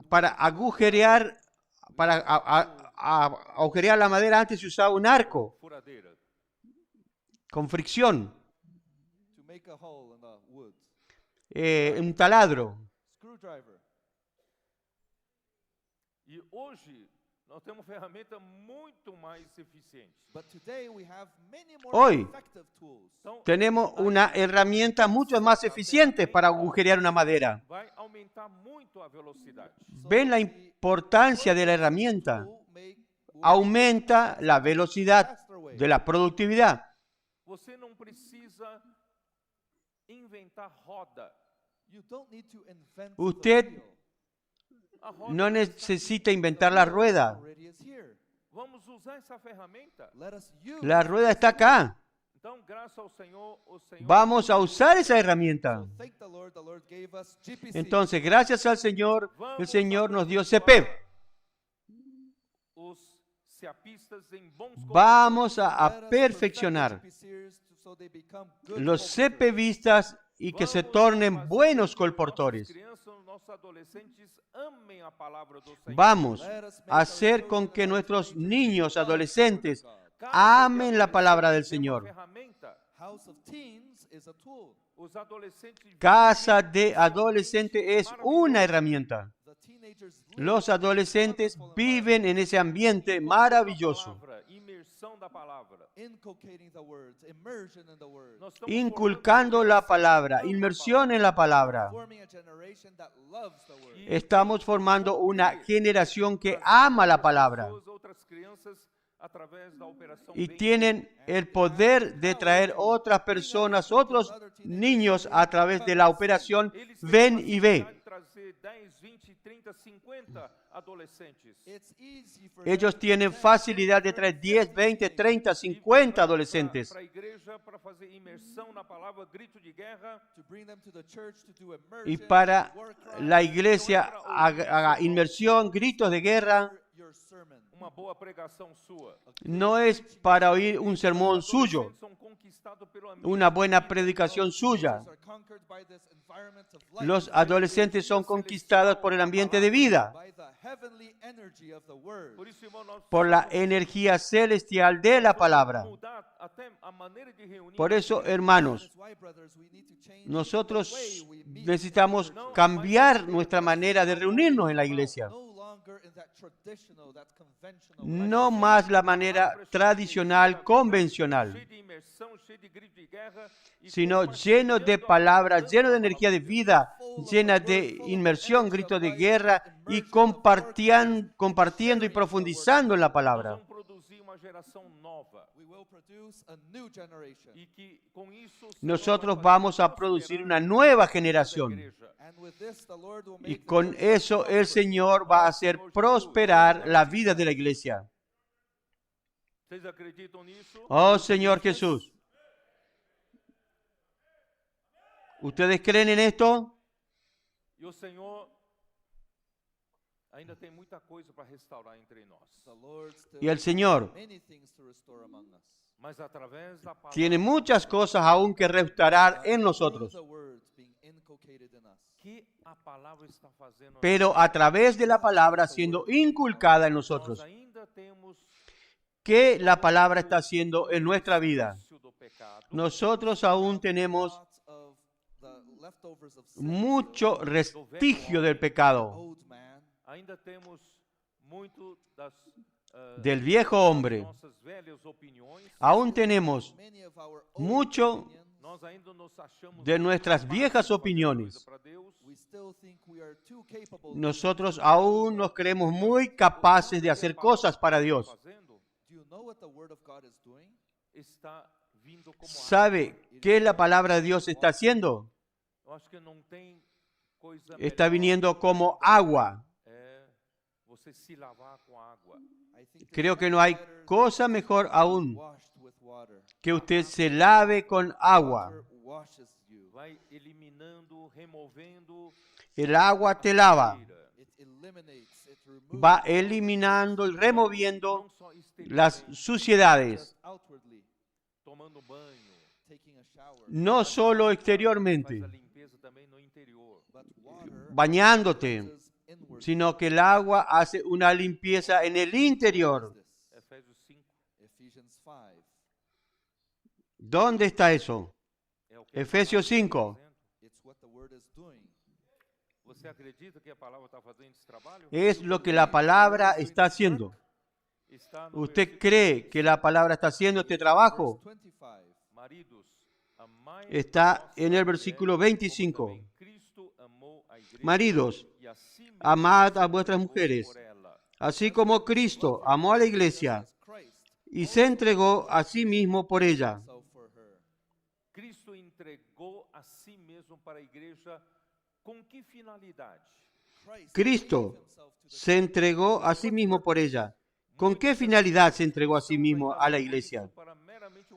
Para agujerear, agujerear la madera antes se usaba un arco furadeira. con fricción, to make a hole in the wood. un taladro. Screwdriver. E hoje nós temos ferramenta muito mais eficiente. But today we have many more Hoy effective tools. Então, tenemos una herramienta mucho más eficiente para agujerear una madera. vai aumentar muito a velocidade. ¿Ven la importancia de la herramienta? Tool make wood Aumenta la velocidad faster way. de la productividad. Você não precisa inventar roda. You don't need to invent Usted the wheel. A roda no necesita inventar la rueda. Already is here. Vamos usar essa ferramenta. Let us use La rueda está acá. Então, graças ao Senhor, o Senhor Vamos a usar esa herramienta. So thank the Lord gave us GPC. Entonces, gracias al Señor, el Señor nos dio CP. os seapistas em bons Vamos Let a us perfect perfeccionar the GPCers so they become good los co-workers. CPvistas y que se tornen buenos colportores. Nossos adolescentes amem a palavra do Senhor. Vamos Let us make a our hacer children con que and our nuestros teenagers niños, love the adolescentes, word of God. Casa de amen la palabra del adolescentes é uma Señor. ferramenta. House of Teens is a tool. Os adolescentes Casa vivem de adolescente es una herramienta. The teenagers live Los adolescentes wonderful viven en ese ambiente maravilloso, palavra, imersão da palavra. inculcating the words, immersion in the word, Nós estamos inculcando la palabra, inmersión en la palabra. forming a generation that loves the word. Estamos formando una generación que ama la palabra outras crianças através da operação y Bem. tienen el poder de traer otras personas, otros niños a través de la operación Eles têm Ven y Ve. facilidade de trazer 10, 20, 30, 50 adolescentes. It's easy for Ellos them to tienen send facilidad de traer 10, 20, 30, 50 adolescentes Para a igreja, para fazer imersão na palavra, grito de guerra. to bring them to the church to do y immersion, para war cry, la iglesia haga inmersión, gritos de guerra. your sermon. Uma boa pregação sua. No es para oír un sermón suyo, Adolescentes são conquistados pelo ambiente. una buena predicación suya. Are conquered conquered by this environment of life, Los adolescentes son conquistados por el ambiente de vida, by the heavenly energy of the word. Por isso, irmão, nós por la energía celestial de la palabra. mudar até a maneira de reunir. Por eso, hermanos, That's why, brothers, we need to change nosotros the way we meet. necesitamos cambiar nuestra manera de reunirnos en la iglesia. No longer in that traditional, that conventional No más la manera tradicional, convencional, cheio de imersão, cheio de grito de guerra, e sino lleno de palabras, lleno de energía de vida, llena de inmersión, grito de guerra y compartiendo y profundizando en la palabra. vamos produzir uma geração nova. we will produce a new generation. E que com isso o Senhor Nosotros vai vamos a prosperar producir una nueva generación. igreja. And with this, the Lord will Y make con eso el Señor va a hacer prosperar la vida de la iglesia. Vocês acreditam nisso? Oh Señor Jesús. ¿Ustedes creen en esto? E o Senhor ainda tem muita coisa para restaurar entre nós. the Lord still Y el Señor many things to restore among us. Mas através da palavra, tiene muchas cosas aún que restaurar en nosotros. Through the words being inculcated in us. que a palavra está fazendo, Pero a través de la palabra siendo inculcada en nós nosotros. ainda temos ¿Qué la palabra está haciendo en nuestra vida? vício do pecado, Nosotros aún tenemos Lots of the leftovers of sin, mucho restigio del pecado, old man, ainda temos muito das del viejo hombre. nossas velhas opiniões, Aún tenemos many of our old mucho opinions. nós ainda nos achamos de nuestras viejas opiniones. para Deus, We still think we are too capable. Nosotros aún nos creemos muy capaces de hacer cosas para Dios. fazendo, Do you know what the word of God is doing? está vindo como ¿Sabe qué la palabra de Dios está haciendo? Eu acho que não tem coisa Está melhor, viniendo como agua. você se lavar com água. I think it's Creo que much no hay better cosa mejor aún washed with water. que usted se lave con agua. Water washes you. Vai eliminando, removendo El agua te lava. It eliminates, it removes Va eliminando y removiendo não só las exteriormente, suciedades, just outwardly, tomando banho, taking a shower, no solo faz exteriormente, a limpeza também no interior. but water bañándote, is inward. sino que el agua hace una limpieza en el interior. Efésios 5 Ephesians 5. ¿Dónde está eso? é o que Efesios 5. It's what the word is doing. Você acredita que a palavra está fazendo esse trabalho? Es lo que la palabra está haciendo. Está no ¿Usted versículo cree que la palabra está haciendo este trabajo? Verse 25. Maridos, amai Está vossa en el mulher, versículo como 25. também Cristo amou a igreja Maridos, e a si mesmo amad a se vuestras entregou mujeres, por ela. así como Cristo amó a la iglesia Christ y se entregó a sí mismo por ella. himself for her. Cristo entregou a si mesmo para a igreja com que finalidade? Cristo se entregó a sí mismo por ella. ¿Con qué finalidad se entregó a sí mismo a la iglesia? Para meramente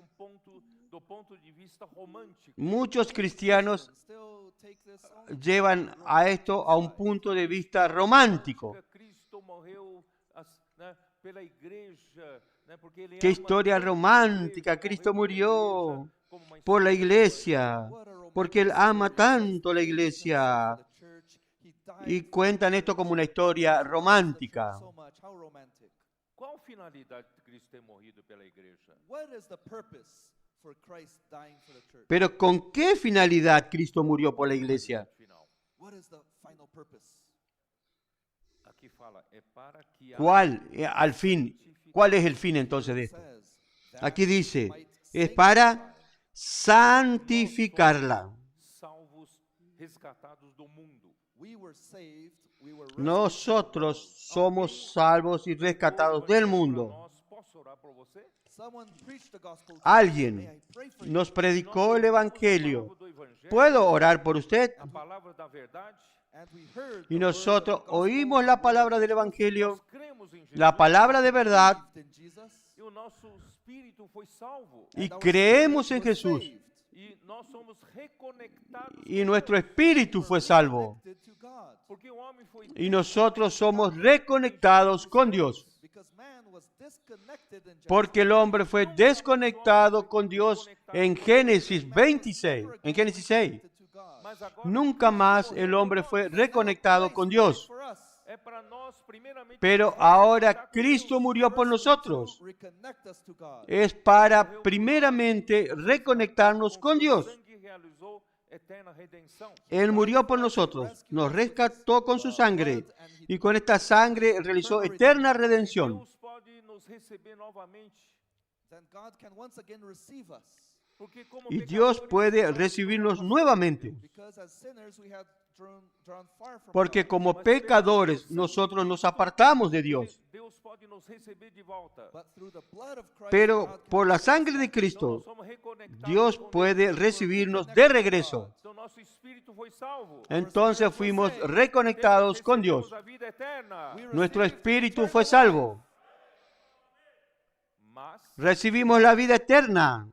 do ponto de vista romântico. Muchos cristianos Still take this on. llevan a esto a un punto de vista romántico. Cristo morreu pela igreja, porque ele Qué ama historia tanto a romántica. igreja, Cristo morreu pela murió igreja, como uma por la história. iglesia, What a romantic porque Él ama story. tanto la He gave iglesia. himself for the church. He died Y for cuentan esto como una historia the church romántica. so much. How romantic. Qual finalidade de Cristo ter morrido pela igreja? What is the purpose for Christ dying for the church? Pero ¿con qué finalidad Cristo murió por la iglesia? Final. What is the final purpose? Aqui fala, é para que ¿Cuál, al fin, cuál es el fin entonces de esto? Says that Aquí dice, might es sanctify. para santificarla. salvos, resgatados do mundo. We were saved, we were Nosotros somos salvos y rescatados del mundo. Nós, posso orar por você? Someone preached the gospel to Alguien me. May I pray for you? nos predicó el Evangelio. Palavra do Evangelho, ¿Puedo orar por usted? a palavra da verdade. And we heard Y the word nosotros of the gospel, oímos la palabra del Evangelio, Nós cremos em Jesus la palabra de verdad, believed in Jesus, e o nosso espírito foi salvo. y and our creemos en spirit was Jesús. saved, E nós somos reconectados Y com nuestro Deus, espíritu fue salvo. connected to God, porque o homem foi Y nosotros somos reconectados con Dios. because man was disconnected in Genesis. Porque el hombre fue desconectado con Dios en Génesis 26. En Génesis 6. Connected to God. Mas agora Nunca más el hombre fue reconectado con Dios. For us, é para nós primeiramente Pero nos ahora reconectar com Cristo Deus. murió por firstly, nosotros. to reconnect us to God. Es para primeramente reconectarnos con Dios. Sangue realizou eterna redenção. Él murió por nosotros, nos rescató con su sangre y con esta sangre realizó eterna redención. Deus pode nos receber novamente, Then God can once again receive us. porque como Y Dios pecadores, puede recibirnos nuevamente. Because as sinners we have drawn far from Porque God. como pecadores nosotros nos apartamos de Dios. Deus pode nos receber de volta. But through the blood of Christ, Pero God can por la receive us sangre de back. Então, Cristo, nós somos reconectados Dios com puede Deus. recibirnos de regreso. Então, nosso espírito foi salvo. Entonces fuimos reconectados con Dios. Recebemos a vida eterna. Nuestro espíritu fue salvo. Mas Recibimos la vida eterna.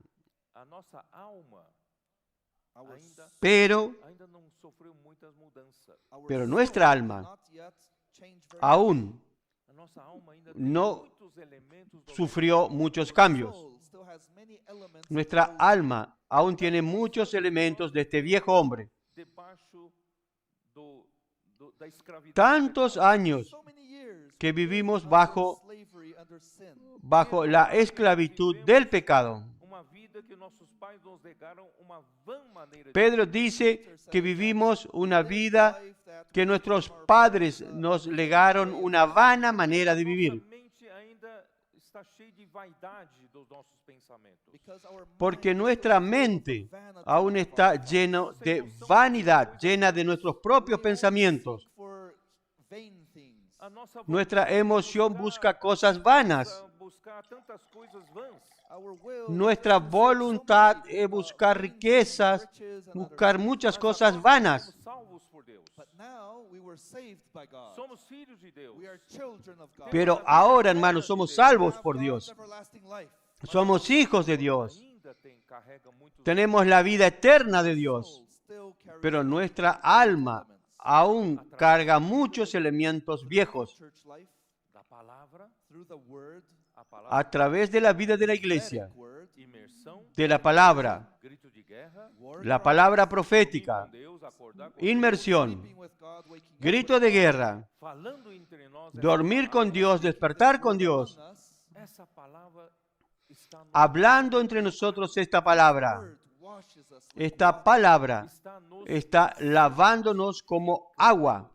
a nossa alma Our ainda não sofreu muitas mudanças. Pero nuestra alma aún A nossa alma ainda tem no muitos elementos do sufrió muchos cambios. Nuestra alma aún tiene muchos elementos de este viejo hombre. debaixo da escravidão. Tantos años que vivimos bajo la esclavitud del pecado. Uma vida que nossos pais nos legaram uma vã maneira de Pedro dice que vivimos una vida que nuestros padres nos legaron una vana manera de vivir. Nossa mente ainda está cheia de vaidade dos nossos pensamentos. Porque nuestra mente aún está llena de vanidad, llena de nuestros propios pensamientos. A nossa Nuestra emoción busca cosas vanas. buscar tantas coisas vãs. Nuestra voluntad es buscar riquezas, buscar muchas cosas vanas. Somos salvos por Deus. Somos filhos de Deus. Pero ahora, hermanos, somos salvos por Dios. Somos hijos de Dios. Ainda carrega muitos Tenemos la vida eterna de Dios. Pero nuestra alma aún carga muchos elementos viejos. da palavra, a palavra, A través de la vida de la iglesia, imersão, de la palabra, grito de guerra, la palabra profética, com Deus, acordar com inmersión, grito de guerra, falando entre nós. dormir con Dios, despertar con Dios, Essa palavra está no hablando entre nosotros esta palabra. Esta palabra está nos está lavándonos como agua.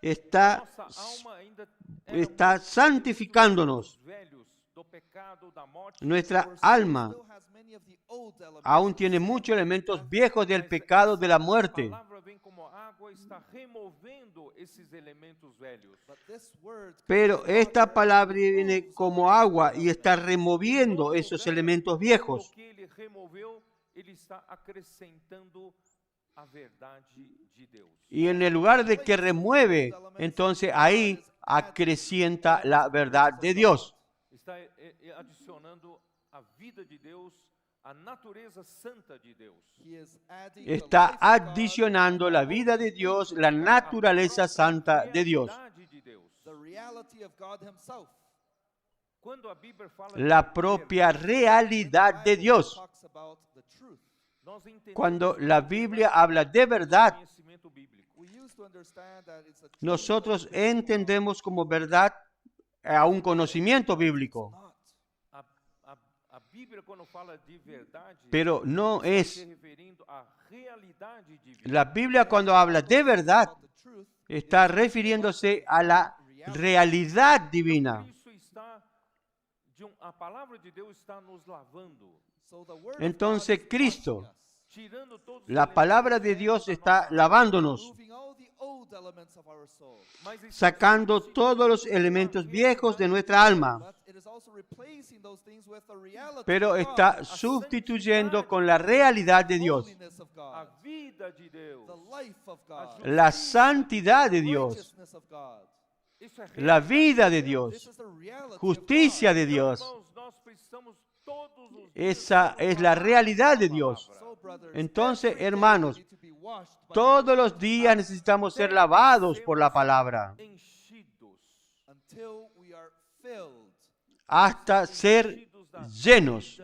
Está, nossa alma ainda está santificándonos. velhos do pecado, da morte. Nuestra alma aún tiene muchos elementos viejos del pecado, de la A muerte. palavra vem como água, está removendo esses elementos velhos. Pero esta palabra viene como agua y está removiendo esos elementos viejos. O que ele removeu, ele está acrescentando a verdade de Deus. Y en el lugar de que remueve, entonces ahí acrecienta la verdad de Dios. Está adicionando a vida de Deus, a natureza santa de Deus. Está adicionando la vida de Dios, la naturaleza santa de Dios. Verdade de Deus. Quando a Bíblia fala de La propia realidad de Dios. nós entendemos Cuando la Biblia habla de verdad, conhecimento bíblico. nosotros entendemos como verdad a un conocimiento bíblico. A Bíblia, quando fala de verdade, Pero no está es. se referindo à realidade divina. La Biblia cuando habla de verdad está refiriéndose a la realidad divina. Isso está a palavra de Deus está nos lavando, Entonces Cristo, tirando todos os la palabra de Dios está lavándonos, mas está sacando todos los elementos viejos de nuestra alma, pero está sustituyendo con la realidad de Dios, a vida de Deus. la santidad de Dios, Isso é la vida de Dios, justicia de Dios. irmãos, nós precisamos todos os dias Esa es la realidad de Dios. Entonces, hermanos, todos los días necesitamos ser lavados por la palabra enchidos hasta ser llenos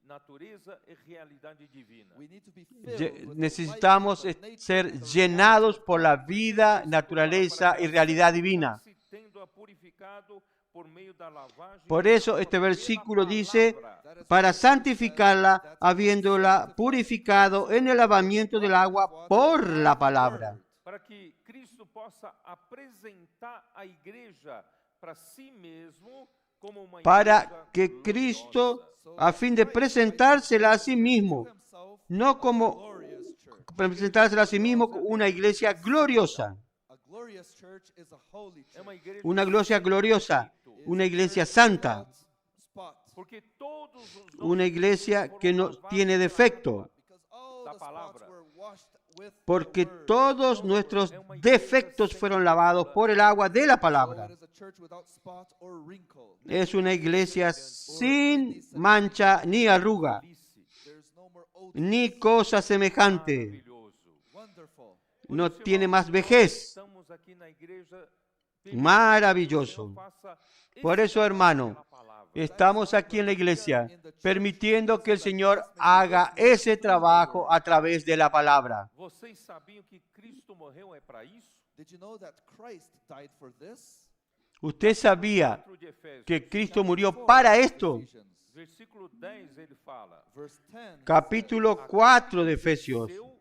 na natureza e realidade divina. We need to be filled with the Necesitamos light of nature ser and the llenados reality por la vida, naturaleza y realidad divina. Se tendo a purificado por meio da lavagem Por eso este versículo dice, palavra. para santificarla, habiéndola purificado en el lavamiento del agua por la palabra. Para que Cristo possa apresentar a igreja para si mesmo como uma Para igreja que gloriosa. Cristo, a fin de presentársela a sí mismo, himself no como glorious church. presentársela a sí mismo como una iglesia gloriosa, A glorious church is a holy É church. uma igreja una iglesia gloriosa, perfeita, una iglesia santa, Without spot. porque todos os una iglesia que no foram tiene lavados defecto, Because all La the spots palabra. were washed with porque the word. todos nuestros defectos fueron lavados por el agua de la So palabra. it is a church without spot or wrinkle. Es una iglesia sin mancha ni arruga, There's no more odor. ni cosa semejante. maravilhoso. Wonderful. No Por isso, tiene irmãos, más vejez. Estamos aqui na igreja Maravilloso. faça Por eso, hermano, pela palavra. estamos aquí en la iglesia permitiendo que el Señor haga ese trabajo a través de la palabra. Vocês sabiam que Cristo morreu é para isso? Did you know that Christ died for this? ¿Usted sabía 4 de Efésios, que Cristo murió para esto? Ephesians, versículo 10, ele fala: verse 10. Capítulo 4 de Efesios, "Seu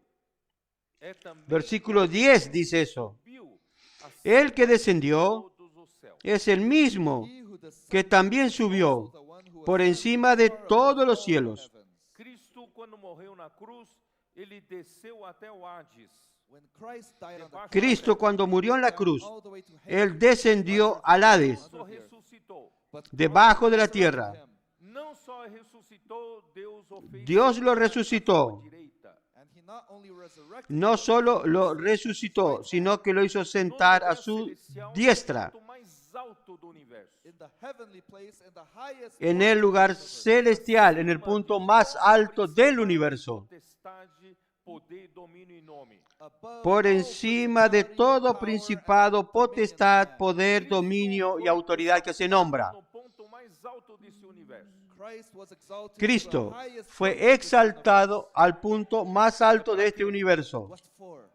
é também versículo 10 dice eso. subiu acima El que de descendió todos os céus". es el mismo He who descended que también is also subió the one who por ascended encima de far todos above los all cielos. heavens. Cristo, quando morreu na cruz, ele desceu até o Hades. When Christ died on the cross, Cristo, cuando murió en la cruz, all the way to Él heaven, descendió al Hades, Só ressuscitou. but debajo God de la resurrected tierra. him, Não só ressuscitou, Deus o fez Dios lo sentar à resucitó. sua direita. and he not only resurrected No solo lo resucitó, sino que lo hizo sentar a su diestra, No mais alto do universo. in the heavenly place, in the highest en point el lugar of the universe. celestial, en el punto más alto del universo, Potestade, poder, domínio e nome. Above por all encima de principality, todo power, principado, and dominion potestad, and poder, dominio y autoridad que se nombra. No ponto mais alto desse universo. Christ was exalted to Cristo the highest fue point of this exaltado universe. al punto más alto de este universo. What for?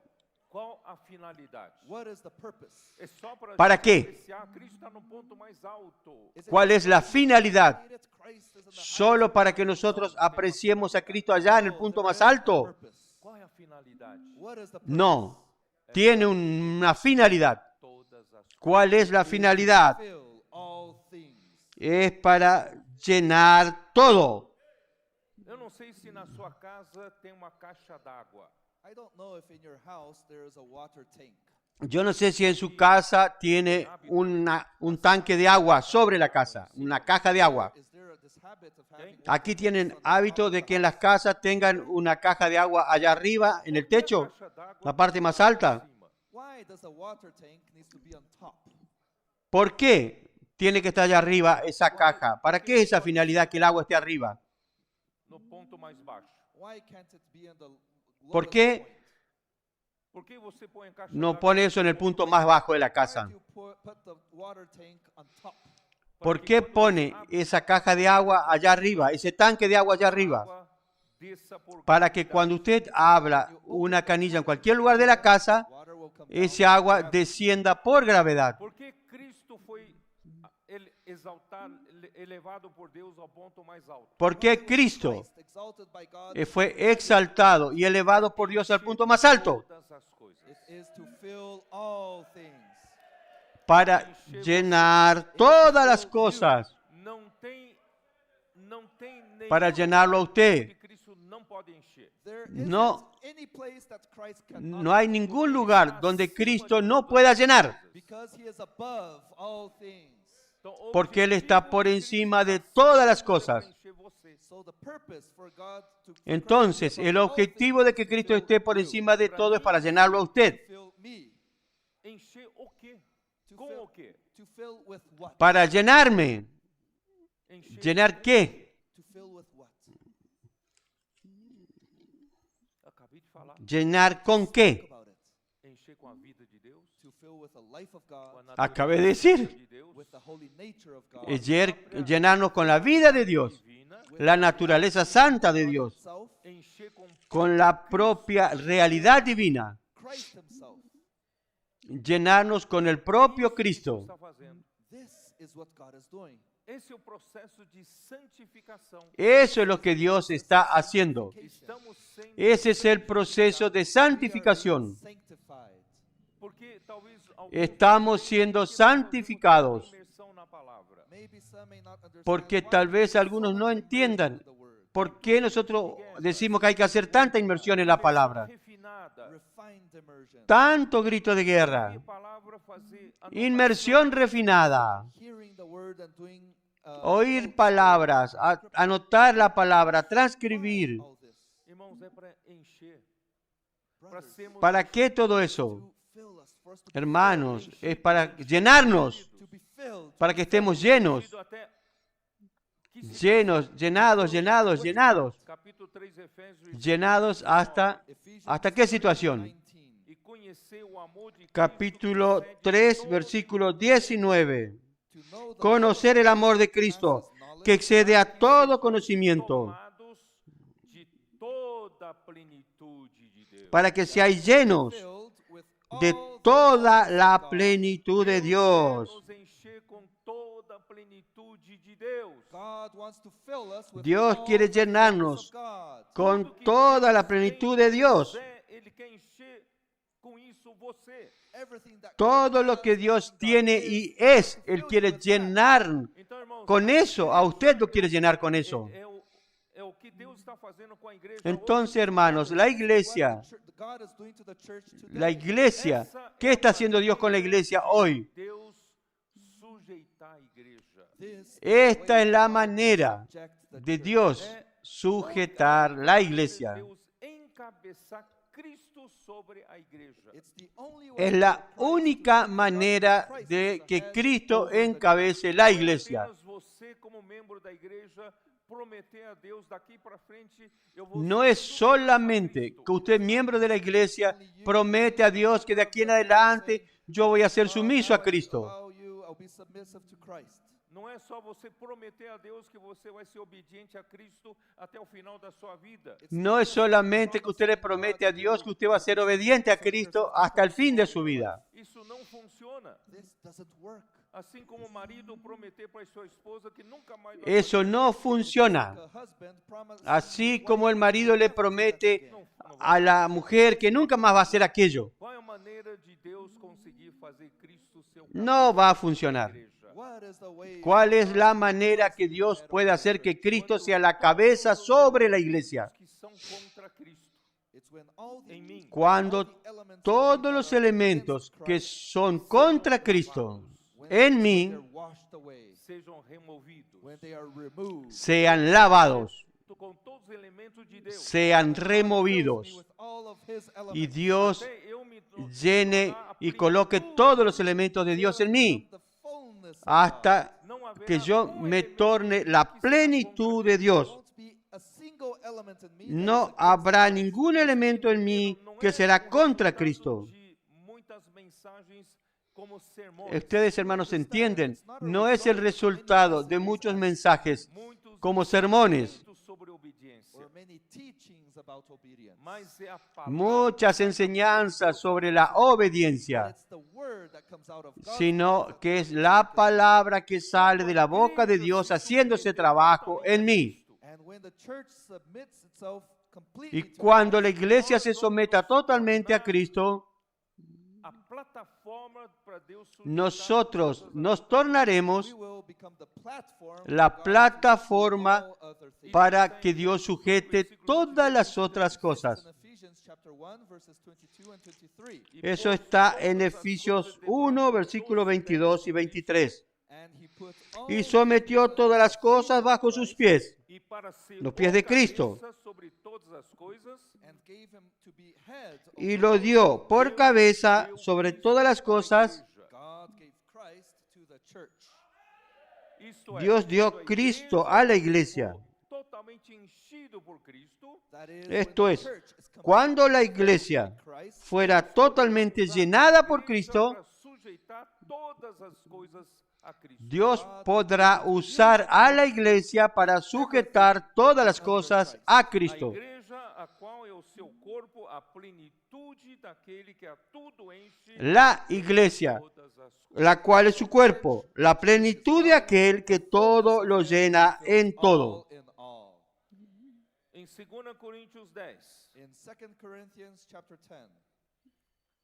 Qual a finalidade? What is the purpose? É só ¿Para gente qué? apreciar Cristo está no ponto mais alto. Is it ¿Cuál es la finalidad? Christ is in the Solo para que nosotros apreciemos a Cristo allá en el punto más alto. purpose. Qual é a finalidade? What is the purpose? No, tiene una finalidad. Todas as ¿Cuál es la finalidad? Fill all things. Es para llenar todo. Eu não sei se na sua casa tem uma caixa d'água. I don't know if in your house there is a water tank. Yo no sé si en su casa tiene un tanque de agua sobre la casa, una caja de agua. Is there this habit of having Aquí tienen hábito de que en las casas tengan una caja de agua allá arriba, en el techo, Caixa d'água la parte más alta. em cima. why does a water tank needs to be on top? ¿Por qué tiene que estar allá arriba esa caja? ¿Para qué esa finalidad que el agua esté arriba? No ponto mais baixo. Why can't it be in the ¿Por lowest qué point? Por que você põe a caixa no d'água pone eso en el punto más bajo de la Why casa? do you put the water tank on top? ¿Por qué pone esa caja de agua allá arriba, ese tanque de agua allá arriba? água desça por Para que cuando usted abra una canilla en cualquier lugar de la casa, Water will come ese down. agua descienda por gravedad. Por que Cristo foi exaltado, elevado por Deus ao ponto mais alto? Porque Cristo Christ, exalted by God, fue exaltado y elevado por Dios al punto más alto Todas as coisas. it is to fill all things. para llenar todas las cosas, Não tem nenhum para llenarlo a usted. que Cristo não pode encher. There No. isn't any place that Christ cannot No hay ningún lugar donde Cristo no pueda llenar, because he is above all things. Então, o porque Él objetivo está por de encima de Cristo todas las é cosas. preencher você. So the purpose for God to Entonces, el objetivo de que Cristo esté por encima de todo es para llenarlo a usted. fill me. Encher o quê? To Com fill, o quê? to fill with what? Para llenarme. Encher ¿Llenar qué? To fill with what? Acabei de falar. ¿Llenar con qué? About it. Encher com com a vida de Deus, to fill with the life of God, com a Acabé de natureza decir. de Deus, with the holy nature of God, Llenarnos con la vida de Dios, divina, la naturaleza santa de Dios, Himself, encher con la propia realidad divina, Christ Himself. llenarnos con el propio Cristo. está fazendo. This is what God is doing. Esse é o processo de santificação. Eso es lo que Dios está haciendo. Estamos sendo Ese es el proceso de We are santificación. sanctified. porque talvez alguns Estamos siendo santificados. imersão na palavra. Maybe some may not understand Porque why tal we vez do so algunos much no immersion entiendan with the word. por qué nosotros decimos que hay que hacer tanta inmersión en la palabra. Refinada. Refined immersion. Tanto grito de guerra. A palavra fazer Inmersión refinada. Hearing the word and doing Oír palabras, anotar la palabra, transcribir. all this. Irmãos, é para encher, para Brothers, sermos ¿Para qué todo eso? to fill us, for us to be Hermanos, es para llenarnos, to be filled, para que estemos llenos, enchidos até que se llenos, llenados, llenados, llenados, capítulo 3 Efésios llenados hasta Ephesians qué situación? 19. e conhecer o amor de Cristo Capítulo que excede 3, todo versículo 19. To know the Conocer el amor de Cristo, que excede a todo conocimiento, tomados de toda a plenitude de Deus. para que seáis llenos filled with de all toda la plenitud de Dios. Nos encher com toda a plenitude de Deus. God wants to fill us with Dios all quiere the llenarnos fullness of God. con toda la plenitud de Dios. Ele quer encher com isso você. Everything that Todo lo que Dios tiene y es, Él quiere llenar Então, irmãos, con eso. A usted lo quiere llenar con eso. é o que Deus está fazendo com a igreja. Entonces, hermanos, la iglesia, what the God is doing to the church today. la iglesia, ¿qué está haciendo Dios con la iglesia hoy? Deus sujeitar a igreja. This is Esta the es way la God manera subjects the de church. Dios sujetar la iglesia. Deus encabeçar Cristo sobre a igreja. It's the only way Es for la Christ única to be manera Christ de is the que head Cristo over the encabece la iglesia. Apenas você, como membro da igreja, prometer a Deus daqui para frente, eu vou No ser es sujeito a solamente Cristo. que usted, miembro de la iglesia, promete a Dios que de aquí en adelante yo voy a ser sumiso a Cristo. Allow you, I'll be submissive to Christ. Não é só você prometer a Deus que você vai ser obediente a Cristo até o final da sua vida. No es solamente que usted le promete a Dios que usted va a ser obediente a Cristo hasta el fin de su vida. Isso não funciona. This doesn't work. Assim como o marido prometer para sua esposa que nunca mais vai Eso no funciona. A husband promises Así his como el wife marido le never to do that promete again. não, não vai. a la mujer que nunca más va a hacer aquello. Qual é a maneira de Deus conseguir fazer Cristo seu No va a funcionar. igreja? What is the way ¿Cuál es la manera que Dios puede hacer que Cristo sea la cabeza sobre la iglesia? Que são contra Cristo. It's when all the Em mim. Cuando todos los elementos que son contra Cristo en mí they're washed away, Sejam removidos. when they are removed, sean lavados, Com todos os elementos de Deus. sean removidos with all of his y elements, Dios Até eu me llene y coloque todos los elementos de Dios en mí the fullness of hasta não haverá que yo me torne la plenitud de God. Dios. Won't be a single element in me that No is against habrá ningún elemento en mí que será contra Cristo. de muitas mensagens como sermões. Ustedes, hermanos, entienden, no es el resultado de muchos mensajes Muitos como sermones, ensinamentos sobre obediência. or many teachings about obedience. Mas é a palavra muchas enseñanzas sobre la obediencia, It's the word that comes out of God. sino que es la palabra que sale de la boca de Dios haciéndose trabajo en mí. And when the church submits itself completely Y to cuando la iglesia se someta totalmente a Cristo, a plataforma para Deus sujeitar nosotros nos tornaremos we will become the platform la for God to plataforma do all other things. para que Dios sujete todas las otras cosas. In Ephesians chapter 1 verses 22 and 23. Eso está en Efesios 1, versículos 22 y 23. And he put all Y sometió todas las cosas bajo sus pies. e para ser Los pies de Cristo. cabeça sobre todas as coisas, and gave him to be head Y over lo all. dio por cabeza sobre todas las cosas. God gave Christ to the church. isto é, Dios dio quando a Cristo a la iglesia. for totalmente enchido por Cristo, That is, Esto when es, the church is completely cuando la filled iglesia with Christ, Christ, fuera totalmente llenada por Cristo, para sujeitar todas as coisas a Cristo. Dios podrá usar a la iglesia para sujetar todas las cosas a A Cristo. igreja, a qual é o seu corpo, a plenitude daquele que a tudo enche. La iglesia, Todas as coisas. la cual es su cuerpo, la plenitud de aquel que todo lo llena en todo. all in all. Em 2 Coríntios 10, In 2 Corinthians chapter 10,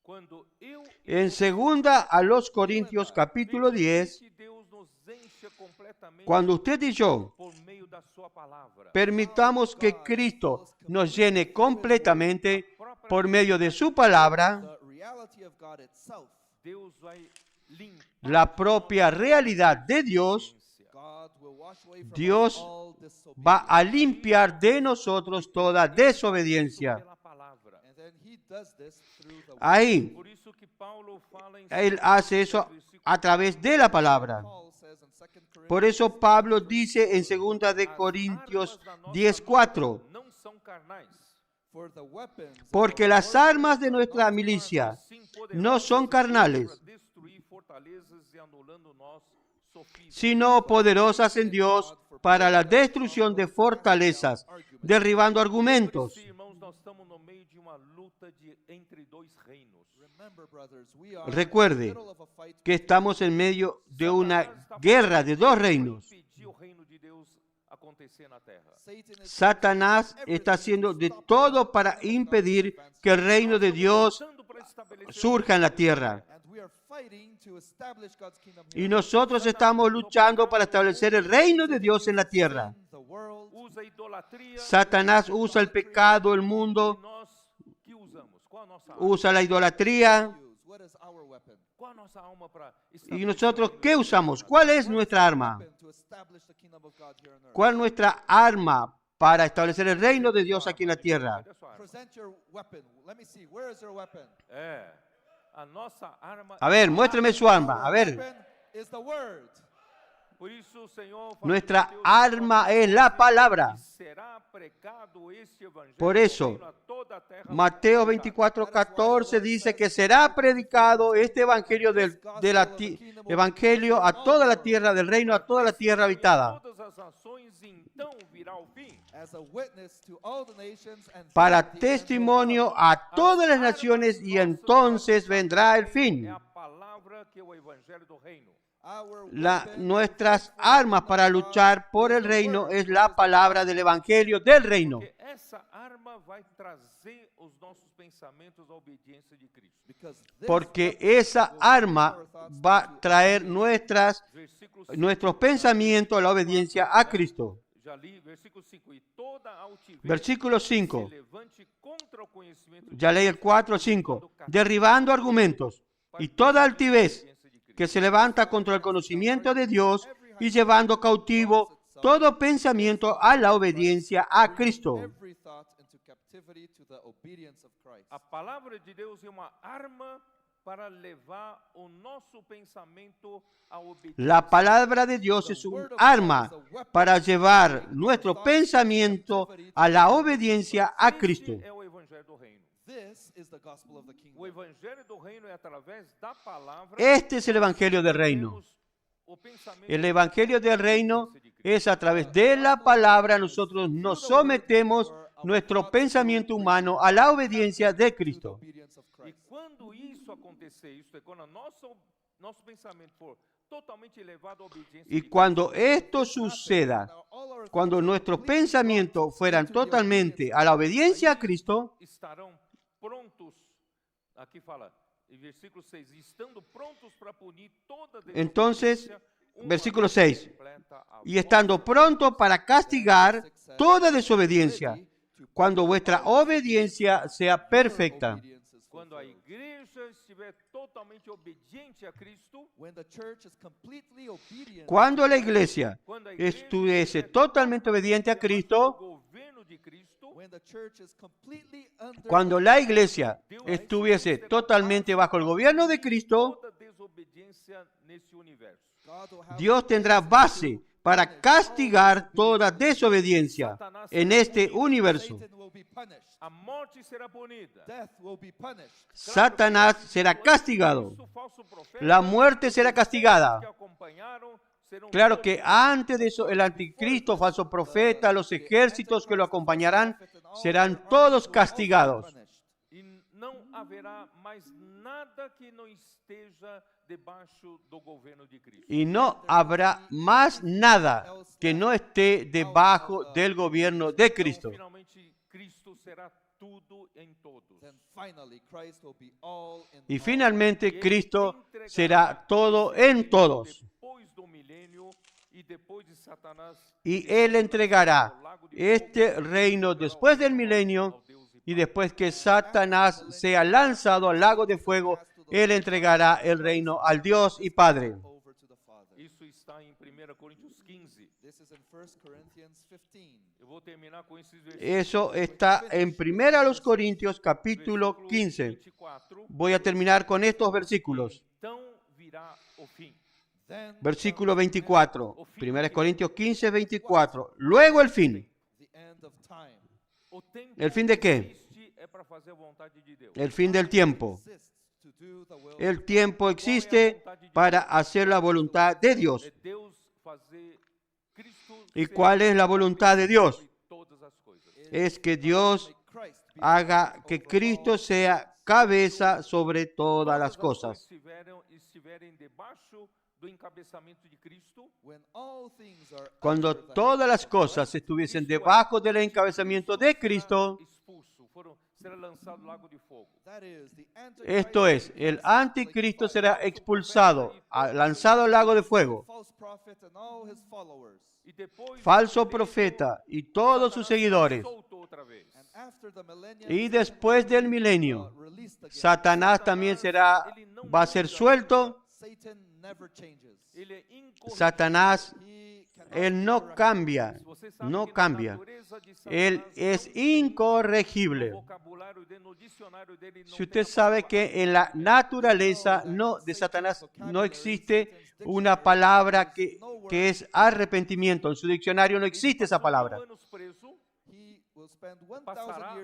quando eu En segunda a los Corintios capítulo 10, que Deus nos encha completamente cuando usted y yo por meio da sua palavra. permitamos que Cristo nos llene completamente por medio de su palabra, the reality of God itself, Deus vai limpar la propia realidad de Dios, God will wash away from Dios us all disobedience. va a limpiar de nosotros toda desobediencia. pela palavra. And then he does this through the Ahí, Por isso que Paulo fala em Él hace eso a través de la palabra. Paul says in 2 Corinthians, Por eso Pablo dice en 2 de Corintios 10:4, não são carnais, for the weapons of porque our las warfare armas de nuestra milicia sim no son poderosas carnales, para destruir fortalezas e anulando nós sofismas. sino poderosas en Dios para la destrucción de fortalezas, derribando argumentos. Sí, irmãos, nós estamos no meio de uma luta entre dois reinos. Remember, brothers, we are Recuerde in the middle of a fight. que estamos en medio de una guerra de dos reinos. Impedir o reino de Deus acontecer na terra. Satan is Satanás está haciendo de todo para impedir que el reino de Dios Lutando para estabelecer surja en la tierra. and we are fighting to establish God's kingdom Y here. nosotros estamos luchando para establecer el reino de Dios en la tierra. Sin the world, usa a idolatria. Satanás usa el pecado, el E mundo, nós que usamos? Qual a nossa alma? usa la idolatría. use. What is our weapon? Qual a nossa alma para ¿Y nosotros qué usamos? ¿Cuál es nuestra arma? Weapon to establish the kingdom of God here on earth. ¿Cuál es nuestra arma para establecer el reino de Dios aquí en la tierra? Cadê a sua arma? Present your weapon. Let me see. Where is your weapon? É. A nossa arma. A ver, muéstrame su arma. A Our ver, weapon is the word. Por isso o Senhor fala nuestra que Deus arma es la palabra. será pregado este evangelho Por do eso, reino a toda a terra. Mateo 24:14 dice que será predicado este evangelio evangelio a toda la tierra, del reino a toda la tierra habitada, Todas as nações então virá o fim. As a witness to all the nations and para then the end will testimonio come. a todas las naciones, y entonces vendrá el fin. É a palavra que é o evangelho do reino. Our Nuestras armas para luchar por el reino es la palabra del evangelio del reino. Porque essa arma vai trazer os nossos pensamentos à obediência de Cristo. because this Porque weapon esa will arma bring our thoughts va a to traer obedience. Versículo nuestros pensamientos a la obediencia a Cristo. Já li, versículo 5. E toda altivez Versículo que 5. se levante contra o conhecimento de Ya leí el 4, 5. Derribando argumentos y toda altivez que se levanta contra el conocimiento de Dios y llevando cautivo todo pensamiento a la obediencia a Cristo. Every thought into captivity to the obedience of Christ. A palavra de Deus é uma arma para levar o nosso pensamento à obediência. La palabra de Dios es un arma para llevar nuestro pensamiento a la obediencia a Cristo. Este é o evangelho do reino. This is the gospel of the O kingdom. evangelho do reino é através da palavra. Este es el evangelio del reino. temos o pensamento El evangelio del reino es a través de la palabra nosotros nos sometemos nuestro pensamiento humano a la obediencia de Cristo. Obedience of E Christ. quando isso acontecer, isto é, quando nosso pensamento for totalmente elevado à obediência Y de cuando esto suceda, Now, all our cuando thoughts nuestros completely pensamientos brought fueran into the totalmente obedience a la obediencia a Cristo, estarão prontos, aqui fala, em versículo 6, estando prontos para punir toda Entonces, desobediência, uma versículo vez 6, completa a y estando pronto para castigar toda desobediencia, cuando vuestra obediencia sea perfecta. obedience is Quando a fulfilled. igreja estiver totalmente obediente a Cristo, When the church is completely obedient, Cuando la iglesia quando a igreja estuviese estiver totalmente obediente a debaixo Cristo, do governo de Cristo, when the church is completely under cuando la iglesia estuviese totalmente bajo el gobierno de Cristo, toda desobediência desobediência nesse universo. God will have Dios tendrá base para castigar toda desobediencia en este universo. Satan will be punished. A morte será punida. Death will be punished. Satanás será castigado. Isso, falso profeta, La muerte será que castigada. acompanharam serão Claro que antes de eso, el anticristo, falso profeta, los ejércitos que lo acompañarán, serán todos castigados. e não haverá mais nada que não esteja debaixo do governo de Cristo. Y no habrá más nada que no esté debajo del gobierno de Cristo. Finalmente, Cristo será tudo em todos. Then finally, Christ will be all in Y all. finalmente Cristo será todo en todos. Depois do milênio e depois de Satanás Y Él entregará este reino después del milenio y después que Satanás sea lanzado al lago de fuego, Él entregará el reino al Dios y Padre. Over to the Father. Isso está em 1 Coríntios 15. This is in 1 Corinthians 15. Eu vou terminar com esses versículos. Eso está en 1 Corintios capítulo 15. 24. Voy a terminar con estos versículos. Então virá o fim. Then Versículo 24. 1 Corintios 15, 24. Luego el fin. the end of time O tempo ¿El fin de qué? existe é para fazer a vontade de Deus. El fin del tiempo. exists to do the will El tiempo existe para hacer la voluntad de Dios. É Deus fazer Cristo ¿Y ser cuál es la voluntad de Dios? sobre todas as coisas. Es que Dios make Christ be haga que Cristo sea cabeza sobre todas las cosas. Estiverem debaixo do encabeçamento de Cristo, when all things are Cuando under the todas las cosas estuviesen debajo del encabezamiento de Cristo, expulso, será lançado no lago de fogo. that is the esto es, el anticristo será expulsado, lanzado al lago de fuego. false prophet and all his followers. E depois Falso profeta y todos sus seguidores. solto outra vez. And after the millennium, Y después del milenio, released again. Satanás también va a ser suelto. Satan never changes. Ele é incorruptível. He Satanás, cannot él be no corrected. cambia, Você sabe no que na cambia. natureza de Él Satanás es não tem incorregible. no vocabulário dele, no dicionário dele, não Si tem usted a sabe palavra que en la naturaleza de Satanás no existe una palabra que es arrepentimiento. En su diccionario no existe esa palabra. anos preso, He will spend Pasará.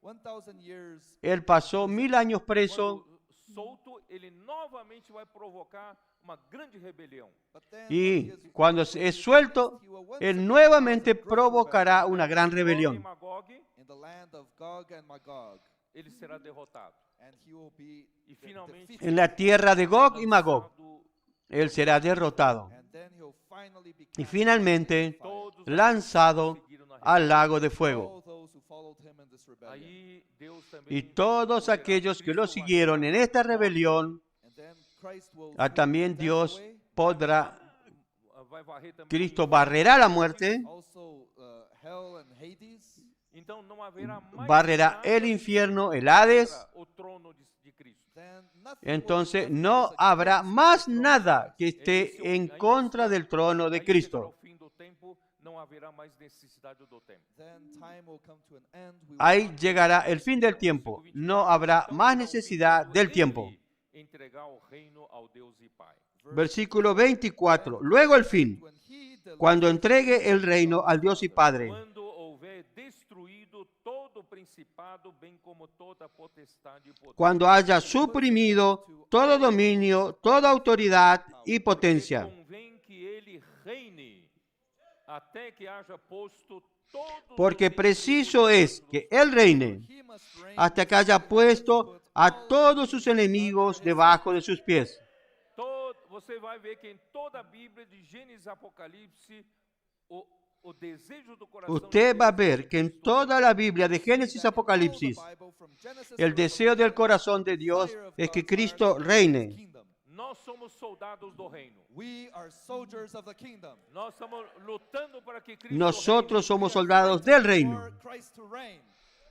1,000 years Él pasó 1000 años preso quando solto, ele novamente vai provocar uma grande rebelião. but then y cuando es suelto, él nuevamente provocará una gran Gog e rebelión. Magog, in the land of Gog and Magog, ele será derrotado. and he will be E finalmente defeated, En la tierra de Gog y Magog, lançado él será derrotado and then he'll finally be y cast finalmente todos lanzado que seguiram na al lago de fuego. all those who followed him in this rebellion. Aí Deus também Y todos aquellos que lo siguieron en esta rebelión, And then Christ will también sweep death Dios away, podrá, vai varrer também. Cristo barrerá la muerte, also hell and Hades, Então não haverá mais barrerá nada el infierno, el Hades. contra o trono de Cristo. then nothing Entonces will be no against habrá the más throne of nada Christ. que esté en contra del trono de Aí chegará Cristo. o fim do tempo, não haverá mais necessidade do tempo. Then time will come to an end. We will Ahí not llegará el fin del tiempo. No habrá más necesidad del tiempo. Entregar o reino ao Deus e Pai. Versículo 24. Luego el fin, when he delivers cuando entregue el reino al Dios y Padre, Quando houver destruído todo principado, bem como toda potestade e poder. cuando haya suprimido todo dominio, toda autoridad y potencia. Convém que ele reine até que haja posto todos Porque os preciso es que Él reine he must reign hasta que haya puesto a todos sus enemigos debajo de sus pies. Você vai ver que em toda a Bíblia, de Gênesis a Apocalipse, o desejo do coração Usted de va a Deus ver que en toda la Biblia, de Génesis a Apocalipsis, el deseo del corazón de Dios es que Cristo reine. Nós somos soldados do reino. We are soldiers of the kingdom. Nós estamos lutando para que Cristo Nosotros somos soldados del reino. For Christ to reign. reine.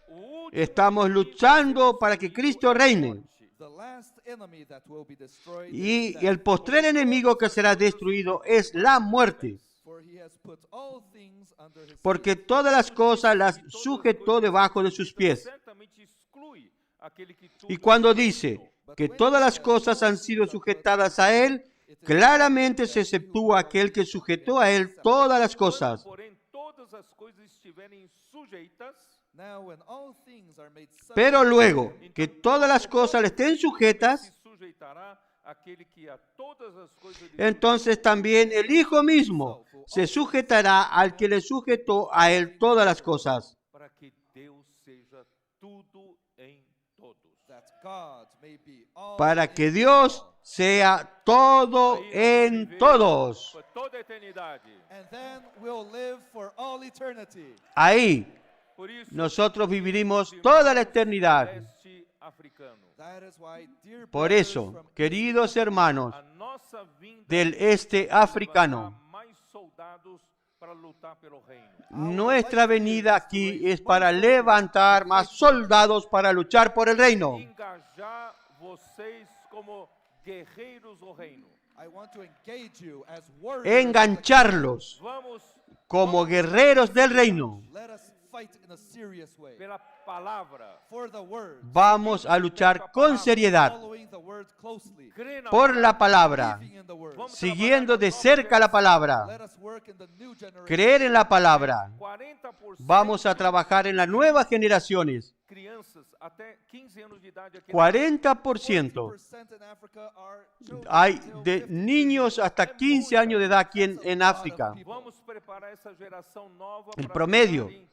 O último Estamos inimigo luchando para que Cristo reine. The last enemy that will be destroyed is Y death, el postrer enemigo que será destruido es la muerte. for he has put all things under his Porque feet. todas las cosas las sujetó debajo de sus pies. certamente exclui aquele que tudo Y cuando dice que todas las cosas han sido sujetadas a Él, claramente se exceptúa aquel que sujetó a Él todas las cosas. Porém, todas as coisas estiverem sujeitas, Now when all things are made subject, Pero luego que todas las cosas le estén sujetas, se sujeitará aquele que a todas as coisas lhe entonces también el Hijo mismo se sujetará al que le sujetó a Él todas las cosas, para que Deus seja tudo em todos. that God may be all para que in Dios all. sea todo Aí nós vamos en viver todos. por toda a eternidade. And then we'll live for all eternity. Ahí Por isso, nosotros viviremos toda la eternidad. leste africano, That is why, dear Por brothers eso, from queridos hermanos a nossa vinda del este levantará africano, mais soldados para lutar pelo reino. nuestra venida aquí es para levantar más soldados para luchar por el reino. Engajar vocês como guerreiros do reino. I want to engage you as warriors. Engancharlos Vamos como guerreros del reino. Let us fight in a serious way pela palavra, for the word, Vamos a luchar con seriedad following the word closely, crê na por la palabra, believing in the word. Vamos siguiendo de cerca la palabra, Let us work in the new generation. creer en la palabra. 40% Vamos a trabajar en las nuevas generaciones. crianças até 15 anos de idade aqui 40% 40% in Africa are children hay until de 50. niños hasta 15 años de edad aquí en África. Vamos preparar essa geração nova El para promedio. virarem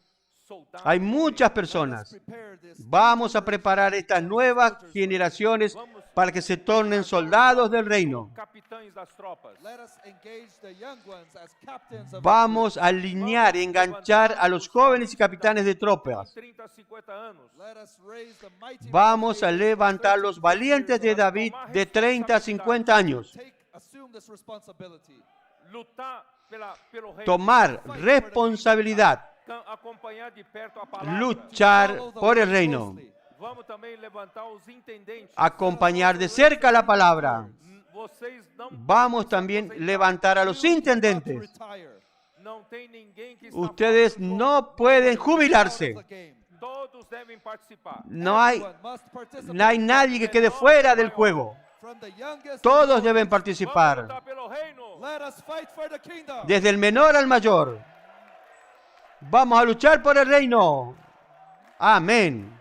soldados. Hay muchas Let us personas. prepare this Vamos a preparar estas nuevas generaciones para que se tornen soldados del reino. Capitães das tropas. Let us engage the young ones as captains of Vamos a alinear, enganchar a los jóvenes y capitanes de tropas. 30 a 50 anos. Let us raise the mighty Vamos a men of levantar David los valientes de David de 30 a 50 años. assume this responsibility. Lutar pelo reino. Tomar responsabilidad, Acompanhar de perto a palavra. luchar Follow the por el word reino, closely. Vamos também levantar os intendentes. acompañar de cerca la palabra. Vocês não Vamos también levantar a los You do not intendentes. retire não tem ninguém que está Ustedes fora do jogo. no pueden out jubilarse. of the game. Todos devem participar. No hay, Everyone must participate. no hay nadie que quede fuera del juego. From the youngest to Todos the deben oldest. Vamos participar, lutar pelo reino. Let us fight for the kingdom. desde el menor al mayor. Vamos a luchar por el reino. Amén.